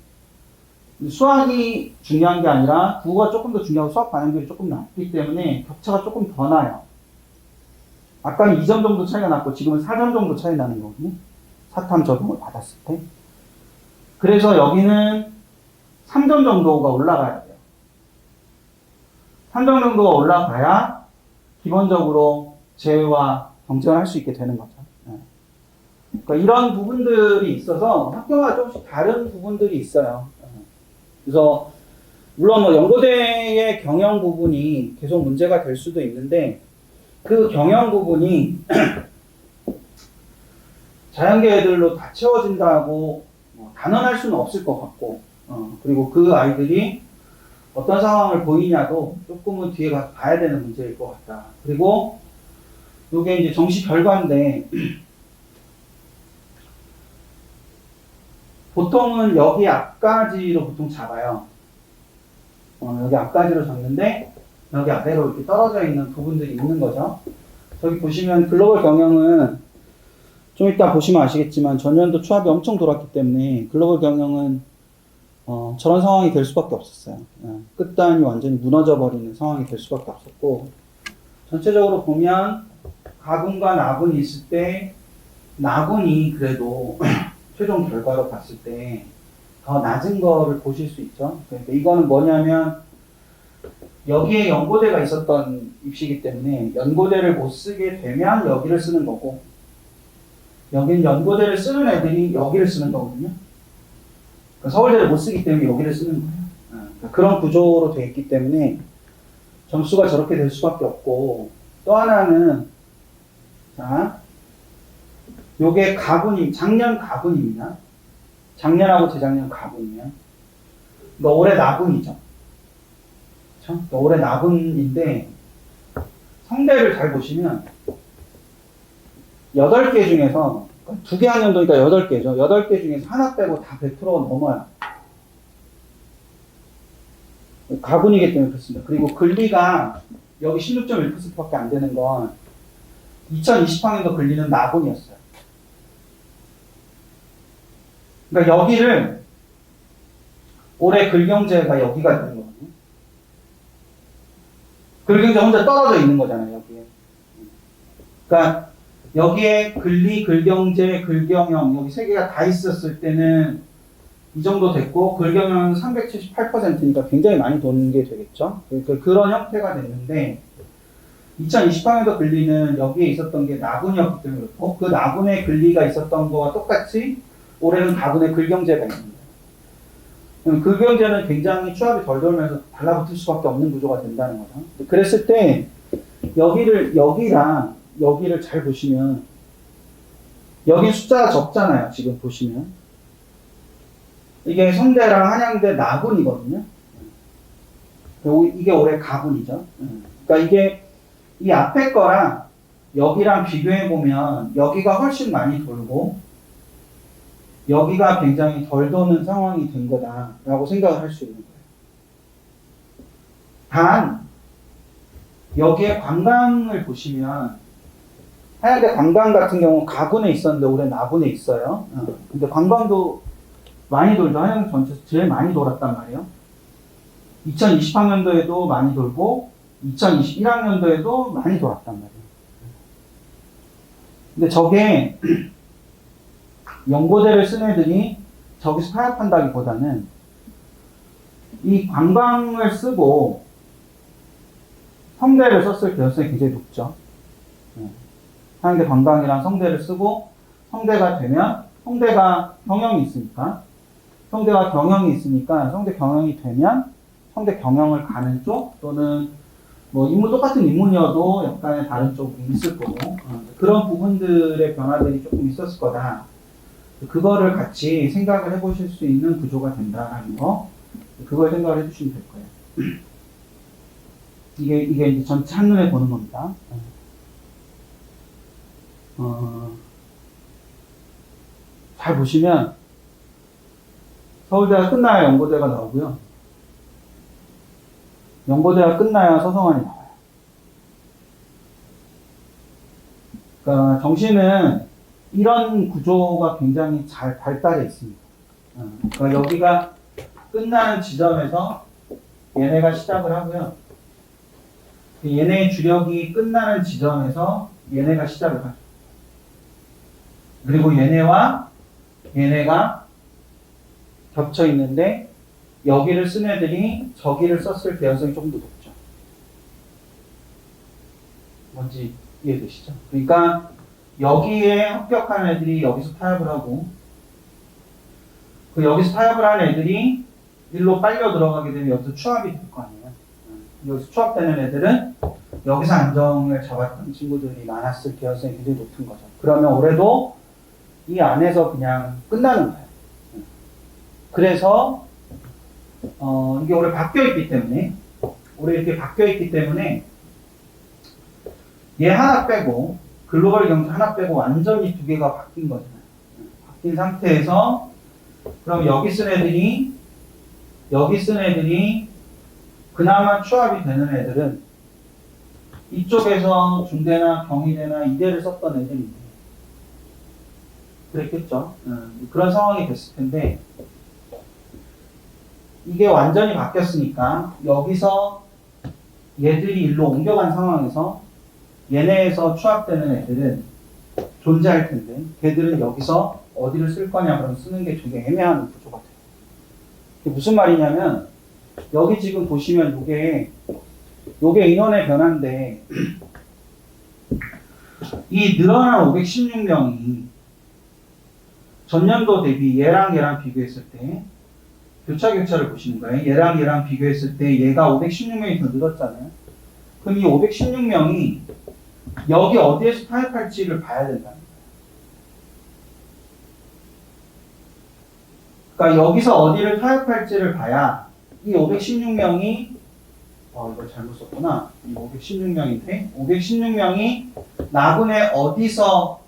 수학이 중요한 게 아니라 국어가 조금 더 중요하고 수학 반영률이 조금 낮기 때문에 격차가 조금 더 나요. 아까는 2점 정도 차이가 났고 지금은 4점 정도 차이 나는 거거든요. 사탐 적용을 받았을 때. 그래서 여기는 3점 정도가 올라가야 돼요. 3점 정도가 올라가야 기본적으로 제외와 경쟁을 할 수 있게 되는 거죠. 그러니까 이런 부분들이 있어서 학교가 조금씩 다른 부분들이 있어요. 그래서 물론 연고대의 경영 부분이 계속 문제가 될 수도 있는데 그 경영 부분이 자연계 애들로 다 채워진다고 단언할 수는 없을 것 같고 그리고 그 아이들이 어떤 상황을 보이냐도 조금은 뒤에 가서 봐야 되는 문제일 것 같다. 그리고 이게 이제 정시 결과인데 보통은 여기 앞까지로 보통 잡아요. 여기 앞까지로 잡는데 여기 아래로 이렇게 떨어져 있는 부분들이 있는 거죠. 저기 보시면 글로벌 경영은 좀 이따 보시면 아시겠지만 전년도 추합이 엄청 돌았기 때문에 글로벌 경영은 저런 상황이 될 수밖에 없었어요. 끝단이 완전히 무너져 버리는 상황이 될 수밖에 없었고 전체적으로 보면 가군과 나군이 있을 때 나군이 그래도 최종 결과로 봤을 때 더 낮은 거를 보실 수 있죠. 그러니까 이거는 뭐냐면 여기에 연고대가 있었던 입시이기 때문에 연고대를 못 쓰게 되면 여기를 쓰는 거고 여기는 연고대를 쓰는 애들이 여기를 쓰는 거거든요. 그러니까 서울대를 못 쓰기 때문에 여기를 쓰는 거예요. 그러니까 그런 구조로 되어 있기 때문에 점수가 저렇게 될 수밖에 없고 또 하나는 자 요게 가군이 작년 가군입니다. 작년하고 재작년 가군이에요. 그러니까 올해 나군이죠. 그렇죠? 그러니까 올해 나군인데 성대를 잘 보시면 8개 중에서 2개 학년도니까 8개죠. 8개 중에서 하나 빼고 다 100%가 넘어요. 가분이기 때문에 그렇습니다. 그리고 근리가 여기 16.1%밖에 안 되는 건 2020학년도 근리는 나분이었어요. 그러니까 여기를 올해 글경제가 여기가 되는 거거든요. 글경제 혼자 떨어져 있는 거잖아요, 여기에. 그러니까 여기에 근리, 글경제, 글경영 여기 세 개가 다 있었을 때는 이 정도 됐고 글경영은 378%니까 굉장히 많이 도는 게 되겠죠. 그러니까 그런 형태가 됐는데 2020학년도 근리는 여기에 있었던 게 나분이었기 때문에 그렇고 그 나분의 근리가 있었던 거와 똑같이 올해는 가분의 글경제가 있는 거예요. 글경제는 굉장히 추합이 덜 돌면서 달라붙을 수밖에 없는 구조가 된다는 거죠. 그랬을 때 여기랑 여기를 잘 보시면 여기 숫자가 적잖아요. 지금 보시면 이게 성대랑 한양대 나분이거든요. 이게 올해 가분이죠. 그러니까 이게 이 앞에 거랑 여기랑 비교해 보면 여기가 훨씬 많이 돌고 여기가 굉장히 덜 도는 상황이 된 거다라고 생각을 할 수 있는 거예요. 단 여기에 관광을 보시면 하얀데 관광 같은 경우 가분에 있었는데 올해 나분에 있어요. 근데 관광도 많이 돌죠. 한양 전체에서 제일 많이 돌았단 말이에요. 2020학년도에도 많이 돌고 2021학년도에도 많이 돌았단 말이에요. 근데 저게 연고대를 쓴 애들이 저기서 타협한다기보다는 이 관광을 쓰고 성대를 썼을 가능성이 굉장히 높죠. 하얀데 관광이랑 성대를 쓰고 성대가 되면 성대가 경영이 있으니까 성대 경영이 되면 성대 경영을 가는 쪽 또는 뭐 인문 똑같은 인문이어도 약간의 다른 쪽이 있을 거고 그런 부분들의 변화들이 조금 있었을 거다. 그거를 같이 생각을 해보실 수 있는 구조가 된다는 거 그걸 생각을 해주시면 될 거예요. 이게 이제 전체 한눈에 보는 겁니다. 잘 보시면 서울대가 끝나야 연고대가 나오고요. 연고대가 끝나야 서성환이 나와요. 그러니까 정시는 이런 구조가 굉장히 잘 발달해 있습니다. 그러니까 여기가 끝나는 지점에서 얘네가 시작을 하고요. 얘네의 주력이 끝나는 지점에서 얘네가 시작을 하죠. 그리고 얘네와 얘네가 겹쳐 있는데 여기를 쓴 애들이 저기를 썼을 가능성이 조금 더 높죠. 뭔지 이해되시죠? 그러니까 여기에 합격한 애들이 여기서 타협을 하고 그 여기서 타협을 한 애들이 일로 빨려 들어가게 되면 여기서 추합이 될 거 아니에요. 여기서 추합되는 애들은 여기서 안정을 잡았던 친구들이 많았을 가능성이 굉장히 높은 거죠. 그러면 올해도 이 안에서 그냥 끝나는 거예요. 그래서 이게 올해 바뀌어있기 때문에 올해 이렇게 바뀌어있기 때문에 얘 하나 빼고 글로벌 경제 하나 빼고 완전히 두 개가 바뀐 거잖아요. 바뀐 상태에서 그럼 여기 쓴 애들이 그나마 추합이 되는 애들은 이쪽에서 중대나 경희대나 이대를 썼던 애들인데 그랬겠죠. 그런 상황이 됐을 텐데 이게 완전히 바뀌었으니까 여기서 얘들이 일로 옮겨간 상황에서 얘네에서 추합되는 애들은 존재할 텐데 걔들은 여기서 어디를 쓸 거냐 그럼 쓰는 게 되게 애매한 구조가 돼요. 이게 무슨 말이냐면 여기 지금 보시면 요게 인원의 변화인데 이 늘어난 516명이 전년도 대비 얘랑 비교했을 때 교차를 보시는 거예요. 얘랑 비교했을 때 얘가 516명이 더 늘었잖아요. 그럼 이 516명이 여기 어디에서 타협할지를 봐야 된다는 거예요. 그러니까 여기서 어디를 타협할지를 봐야 이 516명이 이거 잘못 썼구나. 이 516명인데 516명이 나군에 어디서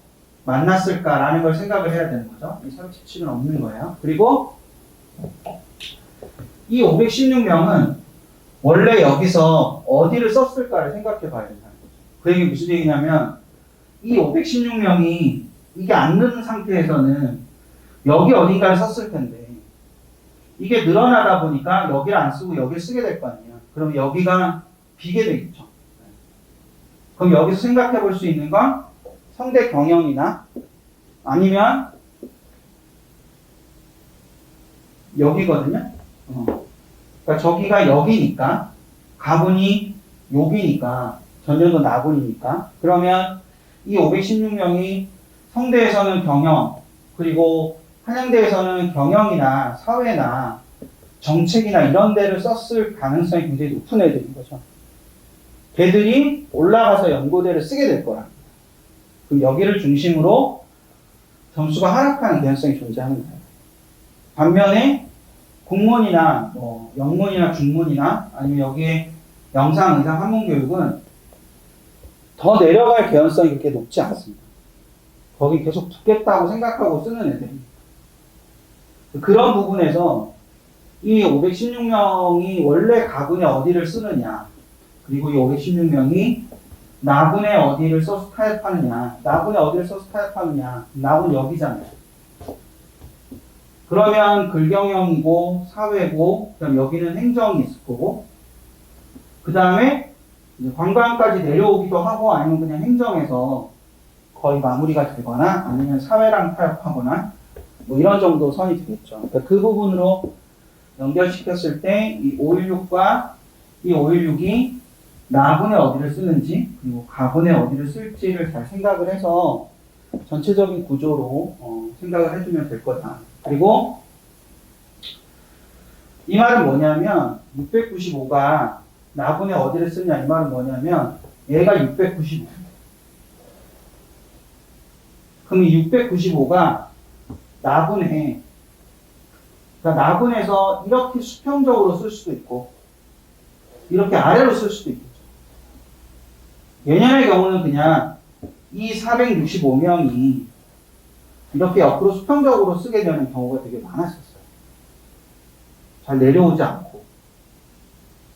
만났을까라는 걸 생각을 해야 되는 거죠. 이 37은 없는 거예요. 그리고 이 516명은 원래 여기서 어디를 썼을까를 생각해 봐야 된다는 거죠. 그 얘기 무슨 얘기냐면 이 516명이 이게 안 넣는 상태에서는 여기 어딘가를 썼을 텐데 이게 늘어나다 보니까 여기를 안 쓰고 여기를 쓰게 될 거 아니에요. 그럼 여기가 비게 되겠죠. 그럼 여기서 생각해 볼 수 있는 건 성대 경영이나 아니면 여기거든요. 그러니까 저기가 여기니까 가분이 여기니까 전년도 나분이니까 그러면 이 516명이 성대에서는 경영 그리고 한양대에서는 경영이나 사회나 정책이나 이런 데를 썼을 가능성이 굉장히 높은 애들인 거죠. 걔들이 올라가서 연고대를 쓰게 될 거라. 그럼 여기를 중심으로 점수가 하락하는 개연성이 존재하는 거예요. 반면에 국문이나 뭐 영문이나 중문이나 아니면 여기에 영상, 의상, 한문 교육은 더 내려갈 개연성이 그렇게 높지 않습니다. 거기 계속 붙겠다고 생각하고 쓰는 애들입니다. 그런 부분에서 이 516명이 원래 가군에 어디를 쓰느냐 그리고 이 516명이 나군에 어디를 써서 타협하느냐 나군에 어디를 써서 타협하느냐 나군 여기잖아요. 그러면 글경영이고 사회고 그다음 여기는 행정이 있을 거고 그 다음에 관광까지 내려오기도 하고 아니면 그냥 행정에서 거의 마무리가 되거나 아니면 사회랑 타협하거나 뭐 이런 정도 선이 되겠죠. 그러니까 그 부분으로 연결시켰을 때 이 516과 이 516이 나군에 어디를 쓰는지 그리고 가군에 어디를 쓸지를 잘 생각을 해서 전체적인 구조로 생각을 해주면 될 거다. 그리고 이 말은 뭐냐면 695가 나군에 어디를 쓰냐 이 말은 뭐냐면 얘가 695. 그럼 이 695가 나군에 그러니까 나군에서 이렇게 수평적으로 쓸 수도 있고 이렇게 아래로 쓸 수도 있겠죠. 예년의 경우는 그냥 이 465명이 이렇게 옆으로 수평적으로 쓰게 되는 경우가 되게 많았었어요. 잘 내려오지 않고.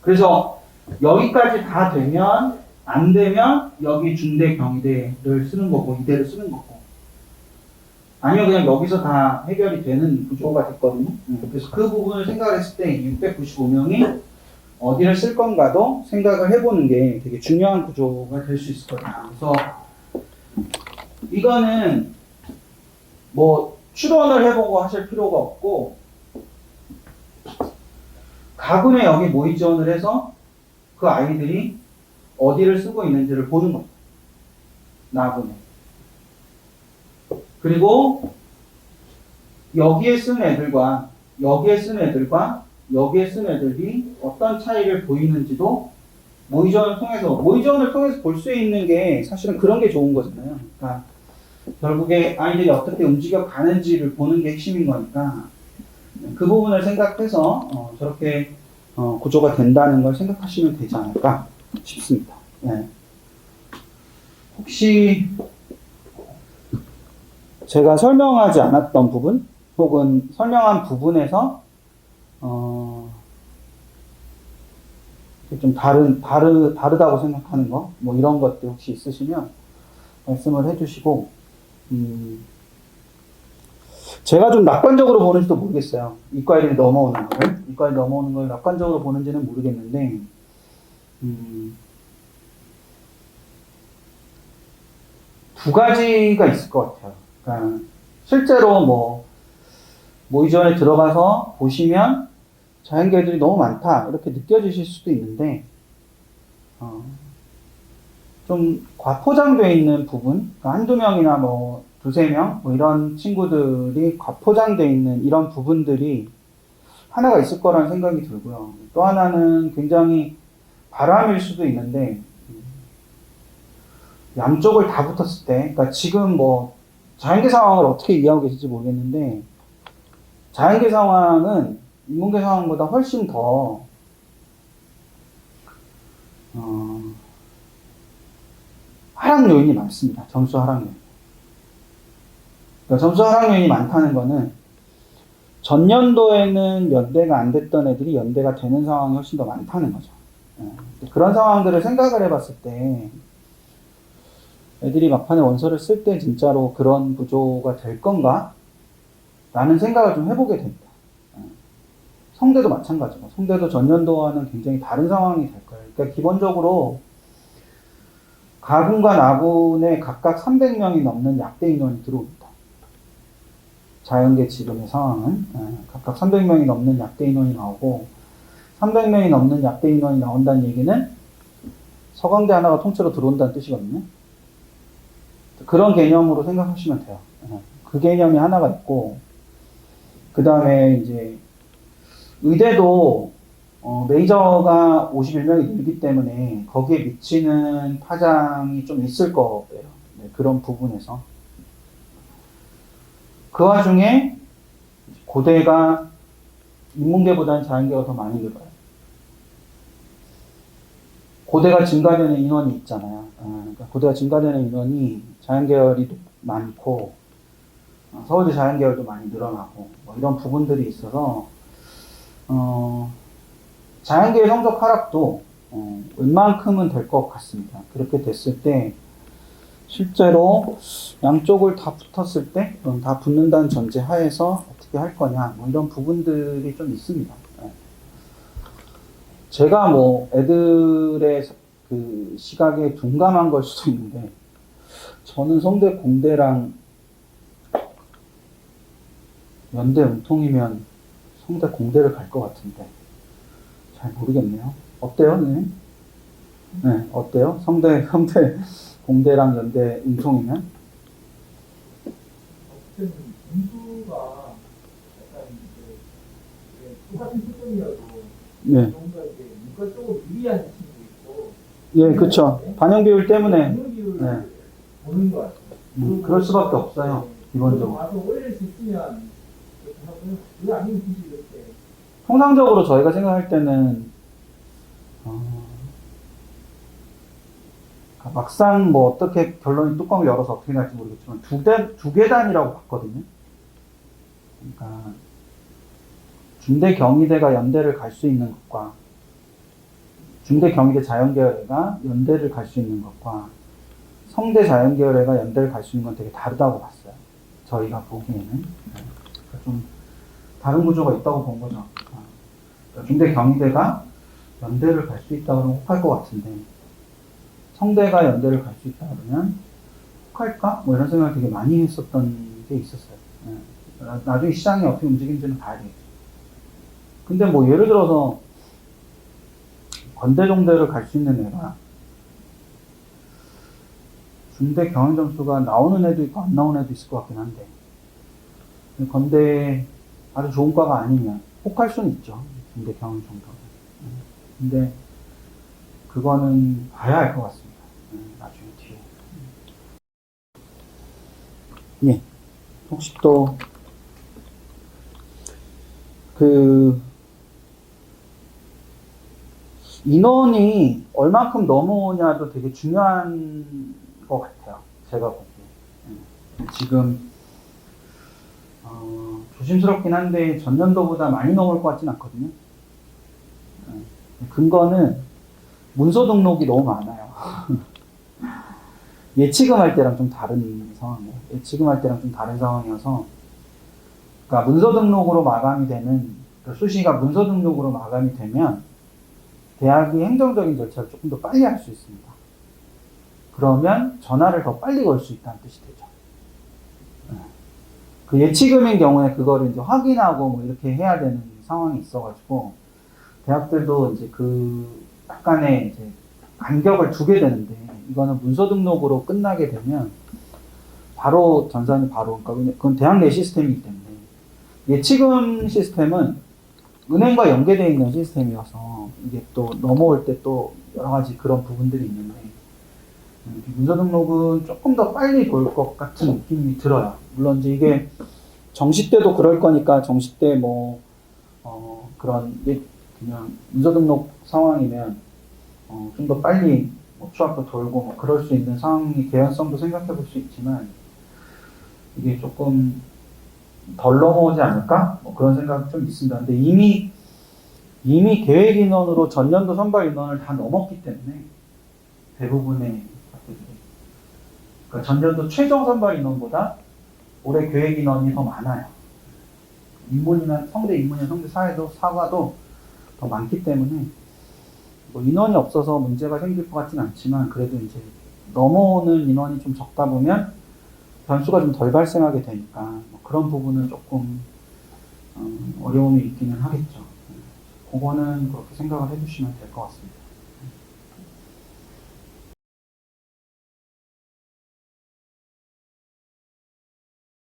그래서 여기까지 다 되면 안 되면 여기 중대 경희대를 쓰는 거고 이대를 쓰는 거고 아니면 그냥 여기서 다 해결이 되는 구조가 됐거든요. 그래서 그 부분을 생각을 했을 때 695명이 어디를 쓸 건가도 생각을 해보는 게 되게 중요한 구조가 될 수 있을 거다. 그래서 이거는 뭐 추론을 해보고 하실 필요가 없고 가군에 여기 모의 지원을 해서 그 아이들이 어디를 쓰고 있는지를 보는 겁니다. 나군에. 그리고 여기에 쓴 애들과 여기에 쓴 애들과 여기에 쓴 애들이 어떤 차이를 보이는지도 모의전을 통해서 볼 수 있는 게 사실은 그런 게 좋은 거잖아요. 그러니까 결국에 아이들이 어떻게 움직여 가는지를 보는 게 핵심인 거니까 그 부분을 생각해서 저렇게 구조가 된다는 걸 생각하시면 되지 않을까 싶습니다. 네. 혹시 제가 설명하지 않았던 부분 혹은 설명한 부분에서 좀 다르다고 생각하는 거 뭐 이런 것들 혹시 있으시면 말씀을 해주시고 제가 좀 낙관적으로 보는지도 모르겠어요. 이과일이 넘어오는 걸 낙관적으로 보는지는 모르겠는데 두 가지가 있을 것 같아요. 그러니까 실제로 뭐 모의전에 들어가서 보시면 자연계들이 너무 많다 이렇게 느껴지실 수도 있는데 좀 과포장되어 있는 부분 그러니까 한두 명이나 뭐 두세 명 뭐 이런 친구들이 과포장되어 있는 이런 부분들이 하나가 있을 거라는 생각이 들고요. 또 하나는 굉장히 바람일 수도 있는데 양쪽을 다 붙었을 때 그러니까 지금 뭐 자연계 상황을 어떻게 이해하고 계실지 모르겠는데 자연계 상황은 인문계 상황보다 훨씬 더 하락 요인이 많습니다. 점수 하락 요인. 그러니까 점수 하락 요인이 많다는 거는 전년도에는 연대가 안 됐던 애들이 연대가 되는 상황이 훨씬 더 많다는 거죠. 그런 상황들을 생각을 해봤을 때 애들이 막판에 원서를 쓸 때 진짜로 그런 구조가 될 건가? 라는 생각을 좀 해보게 됩니다. 성대도 마찬가지고, 성대도 전년도와는 굉장히 다른 상황이 될 거예요. 그러니까 기본적으로 가군과 나군에 각각 300명이 넘는 약대 인원이 들어옵니다. 자연계 지금의 상황은 각각 300명이 넘는 약대 인원이 나오고, 300명이 넘는 약대 인원이 나온다는 얘기는 서강대 하나가 통째로 들어온다는 뜻이거든요. 그런 개념으로 생각하시면 돼요. 그 개념이 하나가 있고, 그 다음에 이제 의대도 메이저가 51명이 늘기 때문에 거기에 미치는 파장이 좀 있을 거예요. 네, 그런 부분에서. 그 와중에 고대가 인문계보다는 자연계가 더 많이 늘어요. 고대가 증가되는 인원이 있잖아요. 그러니까 고대가 증가되는 인원이 자연계열이 많고 서울대 자연계열도 많이 늘어나고 뭐 이런 부분들이 있어서 자연계의 성적 하락도 웬만큼은 될 것 같습니다. 그렇게 됐을 때 실제로 양쪽을 다 붙었을 때 다 붙는다는 전제 하에서 어떻게 할 거냐 뭐 이런 부분들이 좀 있습니다. 제가 뭐 애들의 그 시각에 둔감한 걸 수도 있는데 저는 성대 공대랑 연대 은통이면 성대 공대를 갈 것 같은데 잘 모르겠네요. 어때요, 네? 네, 어때요? 성대 공대랑 연대 은통이면? 어쨌든 인수가 약간 이제 똑같은 수준이어도 네. 뭔가 이제 문과 쪽으로 유리한 친구 있고 예, 그쵸. 반영 비율 때문에. 반영 비율을 네. 보는 것 같아요. 그럴 수밖에 없어요. 기본적으로. 와서 올릴 수 있으면 그렇게 하고 그 아니면 굳이 이렇게 통상적으로 저희가 생각할 때는 막상 뭐 어떻게 결론이 뚜껑을 열어서 어떻게 날지 모르겠지만 두 계단이라고 봤거든요. 그러니까 중대 경희대가 연대를 갈 수 있는 것과 중대 경희대 자연계열애가 연대를 갈 수 있는 것과 성대 자연계열애가 연대를 갈 수 있는 건 되게 다르다고 봤어요. 저희가 보기에는. 그러니까 좀 다른 구조가 있다고 본 거죠. 그러니까 중대 경희대가 연대를 갈 수 있다 그러면 혹할 것 같은데 성대가 연대를 갈 수 있다 그러면 혹할까? 뭐 이런 생각을 되게 많이 했었던 게 있었어요. 나중에 시장이 어떻게 움직이는지는 봐야 되겠죠. 근데 뭐 예를 들어서 건대종대를 갈 수 있는 애가 중대 경영 점수가 나오는 애도 있고 안 나오는 애도 있을 것 같긴 한데 건대 아주 좋은 과가 아니면 혹할 수는 있죠. 중대 경영 정도는. 근데 그거는 봐야 할 것 같습니다. 나중에 뒤에. 예. 혹시 또 인원이 얼마큼 넘어오냐도 되게 중요한 것 같아요. 제가 보기에. 지금 조심스럽긴 한데 전년도보다 많이 넘을 것 같진 않거든요. 근거는 문서 등록이 너무 많아요. 예치금 할 때랑 좀 다른 상황이에요. 예치금 할 때랑 좀 다른 상황이어서 그러니까 문서 등록으로 마감이 되는 수시가 문서 등록으로 마감이 되면 대학이 행정적인 절차를 조금 더 빨리 할 수 있습니다. 그러면 전화를 더 빨리 걸 수 있다는 뜻이 되죠. 그 예치금인 경우에 그거를 이제 확인하고 뭐 이렇게 해야 되는 상황이 있어가지고 대학들도 이제 그 약간의 이제 간격을 두게 되는데 이거는 문서 등록으로 끝나게 되면 바로 전산이 바로 그러니까 그건 대학 내 시스템이기 때문에 예치금 시스템은 은행과 연계되어 있는 시스템이어서 이게 또 넘어올 때 또 여러 가지 그런 부분들이 있는데 문서 등록은 조금 더 빨리 돌 것 같은 느낌이 들어요. 물론 이제 이게 정시 때도 그럴 거니까 정시 때 뭐 그런 그냥 문서 등록 상황이면 좀 더 빨리 뭐 추학도 돌고 뭐 그럴 수 있는 상황이 개연성도 생각해 볼 수 있지만 이게 조금 덜 넘어오지 않을까? 뭐 그런 생각이 좀 있습니다. 근데 이미 이미 계획 인원으로 전년도 선발 인원을 다 넘었기 때문에 대부분의 학교들이 그러니까 전년도 최종 선발 인원보다 올해 계획 인원이 더 많아요. 인문이나 성대 인문이나 성대 사과도 더 많기 때문에 뭐 인원이 없어서 문제가 생길 것 같진 않지만 그래도 이제 넘어오는 인원이 좀 적다 보면 변수가 좀 덜 발생하게 되니까 뭐 그런 부분은 조금 어려움이 있기는 하겠죠. 그거는 그렇게 생각을 해주시면 될 것 같습니다.